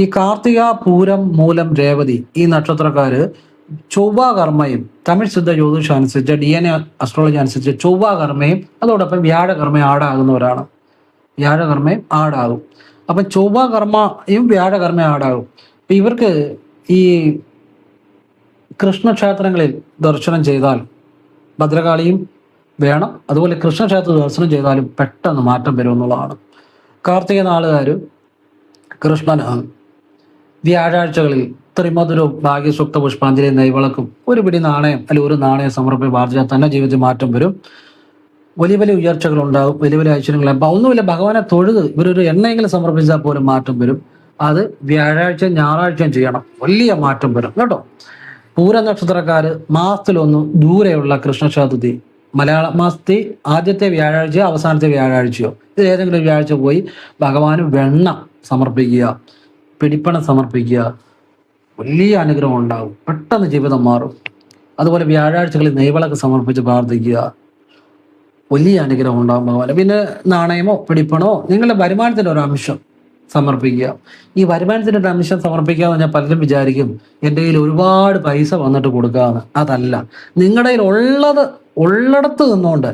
ഈ കാർത്തിക, പൂരം, മൂലം, രേവതി ഈ നക്ഷത്രക്കാര് ചൊവ്വാകർമ്മയും തമിഴ് സിദ്ധ ജ്യോതിഷം അനുസരിച്ച് DNA അസ്ട്രോളജി അനുസരിച്ച് ചൊവ്വാകർമ്മയും അതോടൊപ്പം വ്യാഴകർമ്മയും ആടാകുന്നവരാണ്. വ്യാഴകർമ്മയും ആടാകും. അപ്പം ചൊവ്വാകർമ്മയും വ്യാഴകർമ്മയും ആടാകും. അപ്പം ഇവർക്ക് ഈ കൃഷ്ണക്ഷേത്രങ്ങളിൽ ദർശനം ചെയ്താൽ ഭദ്രകാളിയും വേണം, അതുപോലെ കൃഷ്ണക്ഷേത്ര ദർശനം ചെയ്താലും പെട്ടെന്ന് മാറ്റം വരുമെന്നുള്ളതാണ്. കാർത്തിക നാളുകാർ കൃഷ്ണന് വ്യാഴാഴ്ചകളിൽ ത്രിമധുരവും ഭാഗ്യസൂക്ത പുഷ്പാഞ്ജലി നെയ്വിളക്കും ഒരു പിടി നാണയം അല്ലെങ്കിൽ ഒരു നാണയം സമർപ്പിച്ച് പ്രാർത്ഥിച്ചാൽ തന്നെ ജീവിതത്തിൽ മാറ്റം വരും. വലിയ വലിയ ഉയർച്ചകളുണ്ടാകും, വലിയ വലിയ ഐശ്വര്യങ്ങളുണ്ടാകും. അപ്പം ഒന്നുമില്ല, ഭഗവാനെ തൊഴുത് ഇവരൊരു എണ്ണയെങ്കിലും സമർപ്പിച്ചാൽ പോലും മാറ്റം വരും. അത് വ്യാഴാഴ്ച ഞായറാഴ്ചയും ചെയ്യണം, വലിയ മാറ്റം വരും കേട്ടോ. പൂര നക്ഷത്രക്കാര് മാസത്തിലൊന്ന് ദൂരെയുള്ള കൃഷ്ണക്ഷേത്രത്തിൽ, മലയാള മാസത്തിൽ ആദ്യത്തെ വ്യാഴാഴ്ചയോ അവസാനത്തെ വ്യാഴാഴ്ചയോ ഇത് ഏതെങ്കിലും ഒരു വ്യാഴാഴ്ച പോയി ഭഗവാന് വെണ്ണ സമർപ്പിക്കുക, പിടിപ്പണം സമർപ്പിക്കുക, വലിയ അനുഗ്രഹം ഉണ്ടാകും, പെട്ടെന്ന് ജീവിതം മാറും. അതുപോലെ വ്യാഴാഴ്ചകളിൽ നെയ്വിളക്ക് സമർപ്പിച്ച് പ്രാർത്ഥിക്കുക, വലിയ അനുഗ്രഹം ഉണ്ടാകും ഭഗവാന്. പിന്നെ നാണയമോ പിടിപ്പണമോ നിങ്ങളുടെ വരുമാനത്തിൻ്റെ ഒരു അംശം സമർപ്പിക്കുക. ഈ വരുമാനത്തിൻ്റെ ഒരു അംശം സമർപ്പിക്കുക എന്ന് പറഞ്ഞാൽ പലരും വിചാരിക്കും എൻ്റെ കയ്യിൽ ഒരുപാട് പൈസ വന്നിട്ട് കൊടുക്കാമെന്ന്. അതല്ല, നിങ്ങളുടെ കയ്യിൽ ഉള്ളിടത്ത് നിന്നുകൊണ്ട്,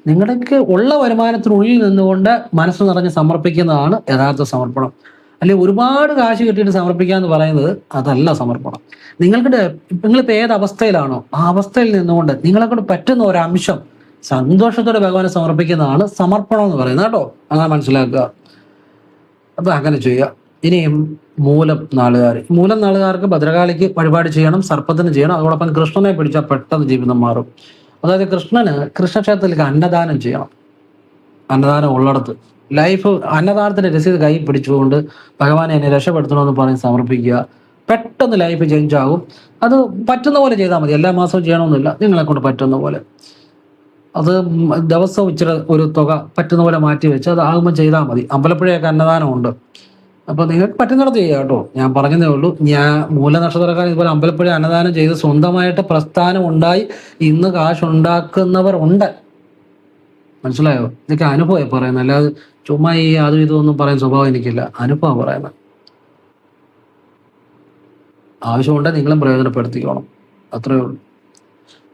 നിങ്ങളുടെക്ക് ഉള്ള വരുമാനത്തിനുള്ളിൽ നിന്നുകൊണ്ട് മനസ്സ് നിറഞ്ഞ് സമർപ്പിക്കുന്നതാണ് യഥാർത്ഥ സമർപ്പണം. അല്ലെങ്കിൽ ഒരുപാട് കാശ് കിട്ടിയിട്ട് സമർപ്പിക്കുക എന്ന് പറയുന്നത് അതല്ല സമർപ്പണം. നിങ്ങളിപ്പോൾ ഏത് അവസ്ഥയിലാണോ ആ അവസ്ഥയിൽ നിന്നുകൊണ്ട് നിങ്ങളെ കൊണ്ട് പറ്റുന്ന ഒരു അംശം സന്തോഷത്തോടെ ഭഗവാനെ സമർപ്പിക്കുന്നതാണ് സമർപ്പണം എന്ന് പറയുന്നത് കേട്ടോ. അങ്ങനെ മനസ്സിലാക്കുക. അപ്പൊ അങ്ങനെ ചെയ്യുക. ഇനിയും മൂലം നാളുകാർക്ക് ഭദ്രകാളിക്ക് വഴിപാട് ചെയ്യണം, സർപ്പത്തിന് ചെയ്യണം. അതോടൊപ്പം കൃഷ്ണനെ പിടിച്ചാൽ പെട്ടെന്ന് ജീവിതം മാറും. അതായത് കൃഷ്ണക്ഷേത്രത്തിലേക്ക് അന്നദാനം ചെയ്യണം. അന്നദാനം ഉള്ളിടത്ത് അന്നദാനത്തിന്റെ രസീത് കൈ പിടിച്ചുകൊണ്ട് ഭഗവാനെ എന്നെ രക്ഷപ്പെടുത്തണമെന്ന് പറഞ്ഞ് സമർപ്പിക്കുക. പെട്ടെന്ന് ലൈഫ് ചേഞ്ച് ആകും. അത് പറ്റുന്ന പോലെ ചെയ്താൽ മതി, എല്ലാ മാസവും ചെയ്യണമെന്നില്ല, നിങ്ങളെ കൊണ്ട് പറ്റുന്ന പോലെ. അത് ദിവസവും ഇച്ചിരി ഒരു തുക പറ്റുന്ന പോലെ മാറ്റി വെച്ച് അത് ആകുമ്പോൾ ചെയ്താൽ മതി. അമ്പലപ്പുഴയൊക്കെ അന്നദാനമുണ്ട്, അപ്പോൾ നിങ്ങൾക്ക് പറ്റുന്നിടത്ത് ചെയ്യുക കേട്ടോ. ഞാൻ പറഞ്ഞതേ ഉള്ളൂ. ഞാൻ മൂലനക്ഷത്രക്കാർ ഇതുപോലെ അമ്പലപ്പുഴ അന്നദാനം ചെയ്ത് സ്വന്തമായിട്ട് പ്രസ്ഥാനം ഉണ്ടായി ഇന്ന് കാശുണ്ടാക്കുന്നവർ ഉണ്ട്. മനസ്സിലായോ? ഇതൊക്കെ അനുഭവം പറയുന്നത്, അല്ലാതെ ചുമ്മാ ഈ അതും ഇതൊന്നും പറയുന്ന സ്വഭാവം എനിക്കില്ല. അനുഭവം പറയുന്നത്. ആവശ്യമുണ്ടെങ്കിൽ നിങ്ങളും പ്രയോജനപ്പെടുത്തിക്കോണം, അത്രയേ ഉള്ളൂ,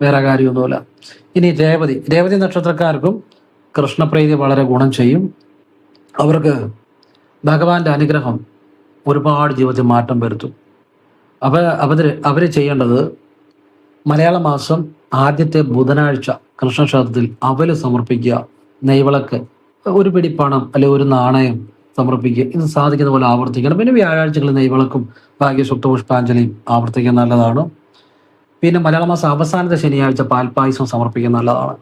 വേറെ കാര്യമൊന്നുമില്ല. ഇനി രേവതി നക്ഷത്രക്കാർക്കും കൃഷ്ണപ്രീതി വളരെ ഗുണം ചെയ്യും. അവർക്ക് ഭഗവാന്റെ അനുഗ്രഹം ഒരുപാട് ജീവിതത്തിൽ മാറ്റം വരുത്തും. അവർ ചെയ്യേണ്ടത് മലയാള മാസം ആദ്യത്തെ ബുധനാഴ്ച കൃഷ്ണക്ഷേത്രത്തിൽ അവല് സമർപ്പിക്കുക, നെയ്വിളക്ക്, ഒരു പിടി പണം അല്ലെങ്കിൽ ഒരു നാണയം സമർപ്പിക്കുക. ഇത് സാധിക്കുന്ന പോലെ ആവർത്തിക്കണം. പിന്നെ വ്യാഴാഴ്ചകളിൽ നെയ്വിളക്കും ഭാഗ്യസുക്ത പുഷ്പാഞ്ജലിയും ആവർത്തിക്കാൻ നല്ലതാണ്. പിന്നെ മലയാള മാസം അവസാനത്തെ ശനിയാഴ്ച പാൽപ്പായസം സമർപ്പിക്കുന്നത് നല്ലതാണ്.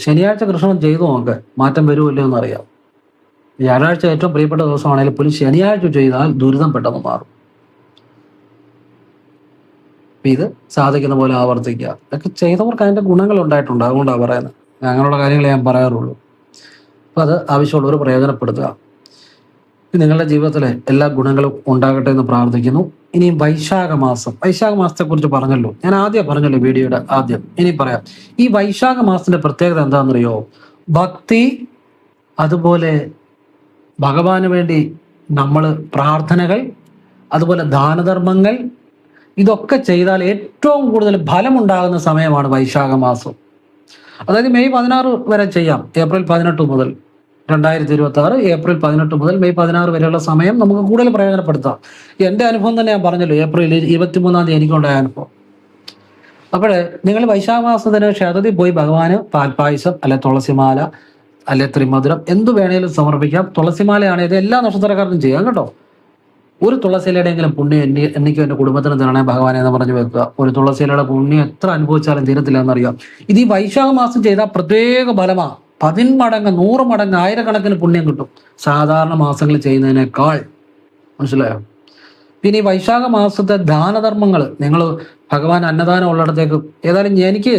ശനിയാഴ്ച കൃഷ്ണൻ ചെയ്തു നോക്ക്, മാറ്റം വരുമല്ലോ എന്നറിയാം. വ്യാഴാഴ്ച ഏറ്റവും പ്രിയപ്പെട്ട ദിവസമാണെങ്കിൽ പോലും ശനിയാഴ്ച ചെയ്താൽ ദുരിതം പെട്ടെന്ന് മാറും. ഇത് സാധിക്കുന്ന പോലെ ആവർത്തിക്കുക. ഇതൊക്കെ ചെയ്തവർക്ക് അതിൻ്റെ ഗുണങ്ങൾ ഉണ്ടായിട്ടുണ്ട്, അതുകൊണ്ടാണ് പറയുന്നത്. അങ്ങനെയുള്ള കാര്യങ്ങളെ ഞാൻ പറയാറുള്ളൂ. അപ്പോൾ അത് ആവശ്യമുള്ളവർ പ്രയോജനപ്പെടുത്തുക. നിങ്ങളുടെ ജീവിതത്തിലെ എല്ലാ ഗുണങ്ങളും ഉണ്ടാകട്ടെ എന്ന് പ്രാർത്ഥിക്കുന്നു. ഇനിയും വൈശാഖ മാസത്തെക്കുറിച്ച് പറഞ്ഞല്ലോ, ഞാൻ ആദ്യം പറഞ്ഞല്ലോ വീഡിയോയുടെ ആദ്യം. ഇനി പറയാം. ഈ വൈശാഖ മാസത്തിന്റെ പ്രത്യേകത എന്താണെന്നറിയോ? ഭക്തി, അതുപോലെ ഭഗവാന് വേണ്ടി നമ്മൾ പ്രാർത്ഥനകൾ, അതുപോലെ ദാനധർമ്മങ്ങൾ, ഇതൊക്കെ ചെയ്താൽ ഏറ്റവും കൂടുതൽ ഫലമുണ്ടാകുന്ന സമയമാണ് വൈശാഖ മാസം. അതായത് മെയ് 16 വരെ ചെയ്യാം. ഏപ്രിൽ 18 മുതൽ 2026 ഏപ്രിൽ 18 മുതൽ മെയ് 16 വരെയുള്ള സമയം നമുക്ക് കൂടുതൽ പ്രയോജനപ്പെടുത്താം. എൻ്റെ അനുഭവം തന്നെ ഞാൻ പറഞ്ഞല്ലോ, ഏപ്രിൽ 23-ാം തീയതി എനിക്കുണ്ടായ അനുഭവം. അപ്പോൾ നിങ്ങൾ വൈശാഖ മാസത്തിന് ക്ഷേത്രത്തിൽ പോയി ഭഗവാന് പാൽപ്പായസം, അല്ലെ തുളസിമാല, അല്ലെ ത്രിമധുരം, എന്തു വേണേലും സമർപ്പിക്കാം. തുളസിമാലയാണ് ഇത് എല്ലാ നക്ഷത്രക്കാർക്കും ചെയ്യാം കേട്ടോ. ഒരു തുളസിയിലയുടെയെങ്കിലും പുണ്യം എനിക്കും എൻ്റെ കുടുംബത്തിന് തരണേ ഭഗവാനെ എന്ന് പറഞ്ഞു വെക്കുക. ഒരു തുളസിയിലയുടെ പുണ്യം എത്ര അനുഭവിച്ചാലും തീരത്തില്ല എന്നറിയാം. ഇത് ഈ വൈശാഖ മാസം ചെയ്താൽ പ്രത്യേക ഫലമാണ്. 10 മടങ്ങ് 100 മടങ്ങ് ആയിരക്കണക്കിന് പുണ്യം കിട്ടും സാധാരണ മാസങ്ങളിൽ ചെയ്യുന്നതിനേക്കാൾ. മനസ്സിലായോ? പിന്നെ ഈ വൈശാഖ മാസത്തെ ദാനധർമ്മങ്ങൾ, നിങ്ങൾ ഭഗവാൻ അന്നദാനം ഉള്ളിടത്തേക്ക്, ഏതായാലും എനിക്ക്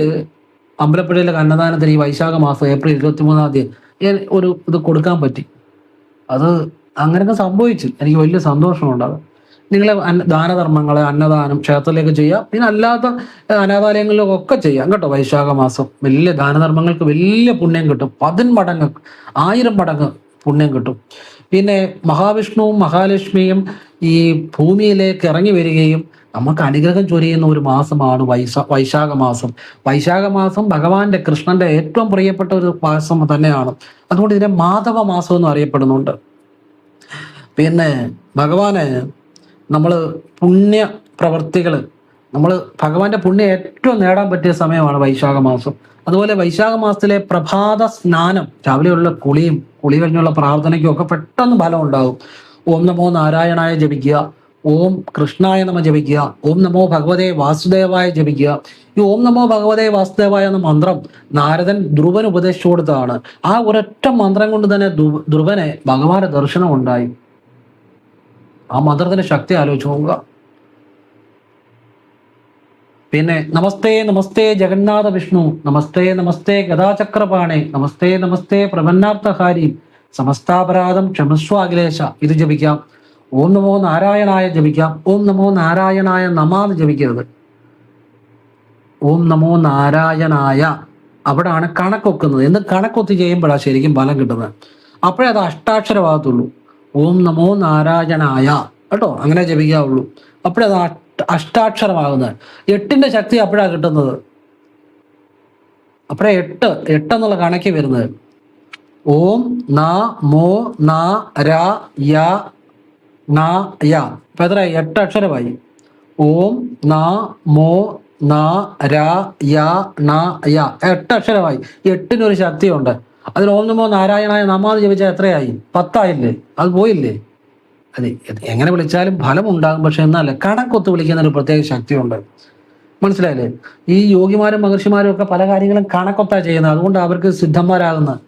അമ്പലപ്പുഴയിലെ അന്നദാനത്തിന് ഈ വൈശാഖ മാസം ഏപ്രിൽ 23-ാം തീയതി ഒരു ഇത് കൊടുക്കാൻ പറ്റി. അത് അങ്ങനെയൊക്കെ സംഭവിച്ചു, എനിക്ക് വലിയ സന്തോഷമുണ്ടാകും. നിങ്ങളെ ദാനധർമ്മങ്ങൾ, അന്നദാനം ക്ഷേത്രത്തിലേക്ക് ചെയ്യാം. പിന്നെ അല്ലാത്ത അനാഥാലയങ്ങളിലൊക്കെ ചെയ്യാം കേട്ടോ. വൈശാഖ മാസം വലിയ ദാനധർമ്മങ്ങൾക്ക് വലിയ പുണ്യം കിട്ടും. 10 മടങ്ങ് 1000 മടങ്ങ് പുണ്യം കിട്ടും. പിന്നെ മഹാവിഷ്ണുവും മഹാലക്ഷ്മിയും ഈ ഭൂമിയിലേക്ക് ഇറങ്ങി വരികയും നമുക്ക് അനുഗ്രഹം ചൊരിയുന്ന ഒരു മാസമാണ് വൈശാഖ മാസം. വൈശാഖ മാസം ഭഗവാന്റെ കൃഷ്ണന്റെ ഏറ്റവും പ്രിയപ്പെട്ട ഒരു മാസം തന്നെയാണ്. അതുകൊണ്ട് ഇതിനെ മാധവ മാസം എന്ന് അറിയപ്പെടുന്നുണ്ട്. പിന്നെ ഭഗവാന് നമ്മൾ പുണ്യ പ്രവർത്തികൾ, നമ്മൾ ഭഗവാന്റെ പുണ്യം ഏറ്റവും നേടാൻ പറ്റിയ സമയമാണ് വൈശാഖ മാസം. അതുപോലെ വൈശാഖ മാസത്തിലെ പ്രഭാത സ്നാനം, രാവിലെയുള്ള കുളി കഴിഞ്ഞുള്ള പ്രാർത്ഥനയ്ക്കും ഒക്കെ പെട്ടെന്ന് ഫലം ഉണ്ടാകും. ഓം നമോ നാരായണായ ജപിക്കുക, ഓം കൃഷ്ണായ നമ ജപിക്കുക, ഓം നമോ ഭഗവതേ വാസുദേവായ ജപിക്കുക. ഈ ഓം നമോ ഭഗവതേ വാസുദേവായ എന്ന മന്ത്രം നാരദൻ ധ്രുവന് ഉപദേശിച്ചു കൊടുത്തതാണ്. ആ ഒരൊറ്റ മന്ത്രം കൊണ്ട് തന്നെ ധ്രുവനെ ഭഗവാന്റെ ദർശനം ഉണ്ടായി. ആ മന്ത്രത്തിന്റെ ശക്തി ആലോചിച്ച് നോക്കുക. പിന്നെ നമസ്തേ നമസ്തേ ജഗന്നാഥ വിഷ്ണു, നമസ്തേ നമസ്തേ ഗദാചക്രപാണേ, നമസ്തേ നമസ്തേ പ്രപന്നാർത്ഥഹാരി, സമസ്താപരാധം ക്ഷമസ്വ അഖിലേശ, ഇത് ജപിക്കാം. ഓം നമോ നാരായണായ ജപിക്കാം. ഓം നമോ നാരായണായ നമാന്ന് ജപിക്കരുത്. ഓം നമോ നാരായണായ അവിടാണ് കണക്കൊക്കുന്നത്. എന്ന് കണക്കൊത്തി ചെയ്യുമ്പോഴാണ് ശരിക്കും ഫലം കിട്ടുന്നത്. അപ്പോഴേ അത് അഷ്ടാക്ഷരമാകത്തുള്ളൂ. ഓം നമോ നാരായണായ കേട്ടോ, അങ്ങനെ ജപിക്കാവുള്ളൂ. അപ്പോഴേ അത് അഷ്ടാക്ഷരമാകുന്നത്. 8ന്റെ ശക്തി അപ്പോഴാണ് കിട്ടുന്നത്. അപ്പോഴേ 8 എന്നുള്ള കണക്ക് വരുന്നത്. ഓം ന മോ ന ര യ ന യ. ഇപ്പൊ എത്ര? 8 അക്ഷരമായി. ഓം ന മോ ന ര യ ന യ, 8 അക്ഷരമായി. 8-നൊരു ശക്തിയുണ്ട്. അതിൽ ഓം നമോ നാരായണായ നമാന്ന് ജപിച്ചാൽ എത്രയായി? 10 ആയില്ലേ? അത് പോയില്ലേ? അതെ, എങ്ങനെ വിളിച്ചാലും ഫലം ഉണ്ടാകും. പക്ഷെ എന്നല്ല, കണക്കൊത്ത് വിളിക്കുന്ന ഒരു പ്രത്യേക ശക്തിയുണ്ട്. മനസ്സിലായില്ലേ? ഈ യോഗിമാരും മഹർഷിമാരും ഒക്കെ പല കാര്യങ്ങളും കണക്കൊത്താ ചെയ്യുന്നത്. അതുകൊണ്ട് അവർക്ക് സിദ്ധന്മാരാകുന്നത്.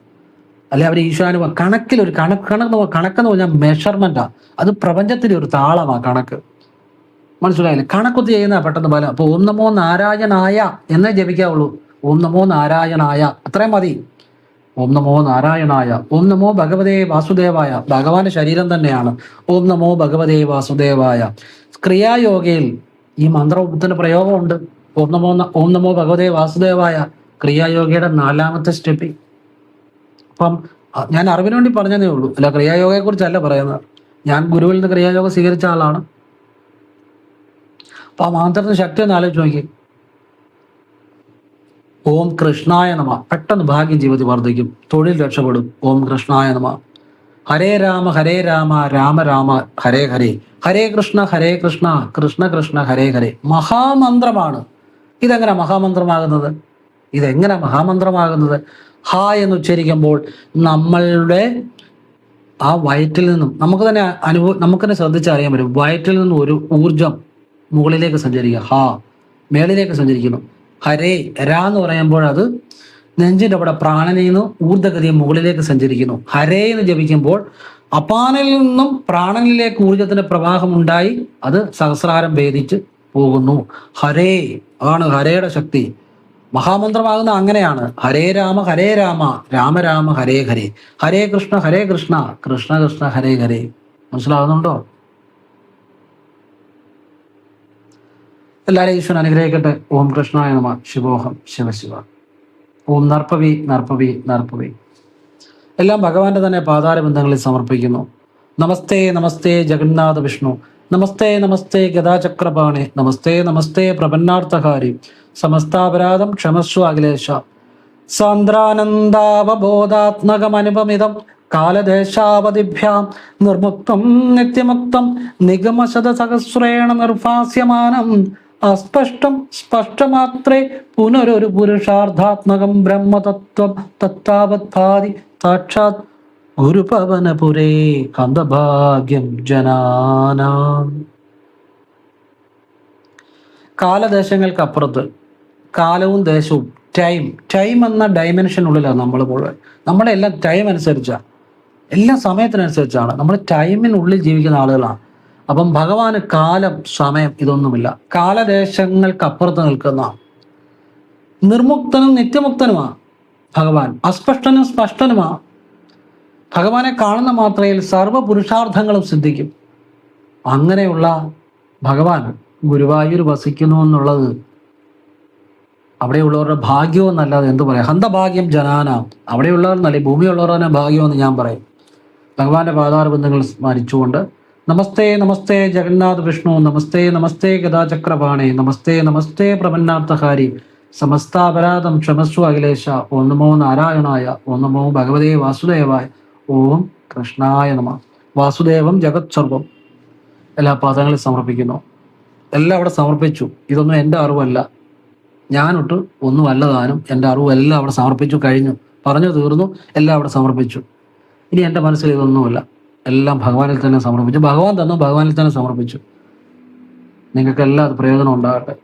അല്ലെ അവർ ഈശ്വരാനുഭവം. കണക്കിലൊരു കണക്കെന്ന് പറഞ്ഞാൽ മെഷർമെന്റാ. അത് പ്രപഞ്ചത്തിലെ ഒരു താളമാ കണക്ക്. മനസ്സിലായില്ലേ? കണക്കൊത്ത് ചെയ്യുന്ന പെട്ടെന്ന് ഫലം. അപ്പൊ ഓം നമോ നാരായണായ എന്നേ ജപിക്കാവുള്ളൂ. ഓം നമോ നാരായണായ അത്രയും മതി. ഓം നമോ നാരായണായ. ഓം നമോ ഭഗവതേ വാസുദേവായ, ഭഗവാന്റെ ശരീരം തന്നെയാണ്. ഓം നമോ ഭഗവതേ വാസുദേവായ. ക്രിയായോഗയിൽ ഈ മന്ത്രത്തിന്റെ പ്രയോഗമുണ്ട്. ഓം നമോ ഭഗവതേ വാസുദേവായ ക്രിയായോഗയുടെ 4ാമത്തെ സ്റ്റെപ്പിൽ. അപ്പം ഞാൻ അറിവിന് വേണ്ടി പറഞ്ഞതേ ഉള്ളൂ, അല്ല ക്രിയായോഗയെ കുറിച്ചല്ല പറയുന്നത്. ഞാൻ ഗുരുവിൽ നിന്ന് ക്രിയായോഗം സ്വീകരിച്ച ആളാണ്. അപ്പൊ ആ മന്ത്രത്തിന്റെ ശക്തി ഒന്ന് ആലോചിച്ച് നോക്കി. ഓം കൃഷ്ണായ നമ. പെട്ടെന്ന് ഭാഗ്യം ജീവിതത്തിൽ വർദ്ധിക്കും, തൊഴിൽ രക്ഷപ്പെടും. ഓം കൃഷ്ണായ നമ. ഹരേ രാമ രാമ രാമ ഹരേ ഹരേ, ഹരേ കൃഷ്ണ കൃഷ്ണ കൃഷ്ണ ഹരേ ഹരേ. മഹാമന്ത്രമാണ്. ഇതെങ്ങനെ മഹാമന്ത്രമാകുന്നത്? ഹ എന്ന് ഉച്ചരിക്കുമ്പോൾ നമ്മളുടെ ആ വയറ്റിൽ നിന്നും നമുക്ക് തന്നെ ശ്രദ്ധിച്ചറിയാൻ പറ്റും. വയറ്റിൽ നിന്നും ഒരു ഊർജം മുകളിലേക്ക് സഞ്ചരിക്കുക. ഹ മേളിലേക്ക് സഞ്ചരിക്കുന്നു. ഹരേ രാ എന്ന് പറയുമ്പോൾ അത് നെഞ്ചിന്റെ അവിടെ പ്രാണനിൽ നിന്ന് ഊർജ്ജഗതിയും മുകളിലേക്ക് സഞ്ചരിക്കുന്നു. ഹരേ എന്ന് ജപിക്കുമ്പോൾ അപാനിൽ നിന്നും പ്രാണനിലേക്ക് ഊർജത്തിന്റെ പ്രവാഹം ഉണ്ടായി അത് സഹസ്രാരം ഭേദിച്ച് പോകുന്നു. ഹരേ ആണ് ഹരയുടെ ശക്തി. മഹാമന്ത്രമാകുന്ന അങ്ങനെയാണ്. ഹരേ രാമ രാമ രാമ ഹരേ ഹരേ, ഹരേ കൃഷ്ണ കൃഷ്ണ കൃഷ്ണ ഹരേ ഹരേ. മനസ്സിലാകുന്നുണ്ടോ? എല്ലാവരെയും ഈശ്വരൻ അനുഗ്രഹിക്കട്ടെ. ഓം കൃഷ്ണായ നമ. ശിവോഹം ശിവശിവ. ഓം നർപ്പവി. എല്ലാം ഭഗവാന്റെ തന്നെ പാതാരബന്ധങ്ങളിൽ സമർപ്പിക്കുന്നു. നമസ്തേ നമസ്തേ ജഗന്നാഥ വിഷ്ണു, നമസ്തേ നമസ്തേ ഗദാചക്രപാണേ, നമസ്തേ നമസ്തേ പ്രപന്നാർത്ഥഹാരി, സമസ്താപരാധം ക്ഷമസ്വ അഖിലേശ. സാന്ദ്രാനന്ദാവബോധാത്മകമനുപമിതം കാലദേശാവധിഭ്യാം നിർമുക്തം നിത്യമുക്തം നിഗമശതസഹസ്രേണ നിർഭാസ്യമാനം അസ്പഷ്ടം സ്പഷ്ടമാത്രേ പുനരൊരു പുരുഷാർത്ഥാത്മകം ബ്രഹ്മതത്വം തത്താവത്ഭാതി സാക്ഷാത് ഗുരുപവനപുരേ ഹന്തഭാഗ്യം ജനാനാം. കാലദേശങ്ങൾക്കപ്പുറത്ത് കാലവും ദേശവും ടൈം എന്ന ഡയമെൻഷനുള്ളിലാണ് നമ്മൾ മുഴുവൻ. നമ്മുടെ എല്ലാം ടൈം അനുസരിച്ചാണ്, എല്ലാം സമയത്തിനനുസരിച്ചാണ്. നമ്മൾ ടൈമിനുള്ളിൽ ജീവിക്കുന്ന ആളുകളാണ്. അപ്പം ഭഗവാന് കാലം സമയം ഇതൊന്നുമില്ല. കാലദേശങ്ങൾക്കപ്പുറത്ത് നിൽക്കുന്ന നിർമുക്തനും നിത്യമുക്തനുമാണ് ഭഗവാൻ. അസ്പഷ്ടനും സ്പഷ്ടനുമാണ്. ഭഗവാനെ കാണുന്ന മാത്രയിൽ സർവ്വ പുരുഷാർത്ഥങ്ങളും സിദ്ധിക്കും. അങ്ങനെയുള്ള ഭഗവാൻ ഗുരുവായൂർ വസിക്കുന്നു എന്നുള്ളത് അവിടെയുള്ളവരുടെ ഭാഗ്യം എന്നല്ലാതെ എന്തു പറയാം? ഹന്തഭാഗ്യം ജനാന. അവിടെയുള്ളവർ നല്ല ഭൂമിയുള്ളവരുടെ ഭാഗ്യമെന്ന് ഞാൻ പറയും. ഭഗവാന്റെ പാതാരബന്ധങ്ങൾ സ്മരിച്ചുകൊണ്ട് നമസ്തേ നമസ്തേ ജഗന്നാഥ വിഷ്ണു, നമസ്തേ നമസ്തേ ഗദാചക്രപാണേ, നമസ്തേ നമസ്തേ പ്രപന്നാർത്ഥഹാരി, സമസ്താപരാധം ക്ഷമസ്വ അഖിലേശ. ഓം നമോ നാരായണായ. ഓം നമോ ഭഗവതേ വാസുദേവായ. ഓം കൃഷ്ണായ നമ. വാസുദേവം ജഗത് സർവം. എല്ലാ പാദങ്ങളിൽ സമർപ്പിക്കുന്നു. എല്ലാം അവിടെ സമർപ്പിച്ചു. ഇതൊന്നും എൻ്റെ അറിവല്ല, ഞാനൊട്ട് ഒന്നും അല്ലതാനും. എൻ്റെ അറിവെല്ലാം അവിടെ സമർപ്പിച്ചു കഴിഞ്ഞു. പറഞ്ഞു തീർന്നു. എല്ലാം അവിടെ സമർപ്പിച്ചു. ഇനി എൻ്റെ മനസ്സിൽ ഇതൊന്നുമില്ല. എല്ലാം ഭഗവാനിൽ തന്നെ സമർപ്പിച്ചു. ഭഗവാൻ തന്നു, ഭഗവാനിൽ തന്നെ സമർപ്പിച്ചു. നിങ്ങൾക്കെല്ലാം അത് പ്രയോജനം ഉണ്ടാകട്ടെ.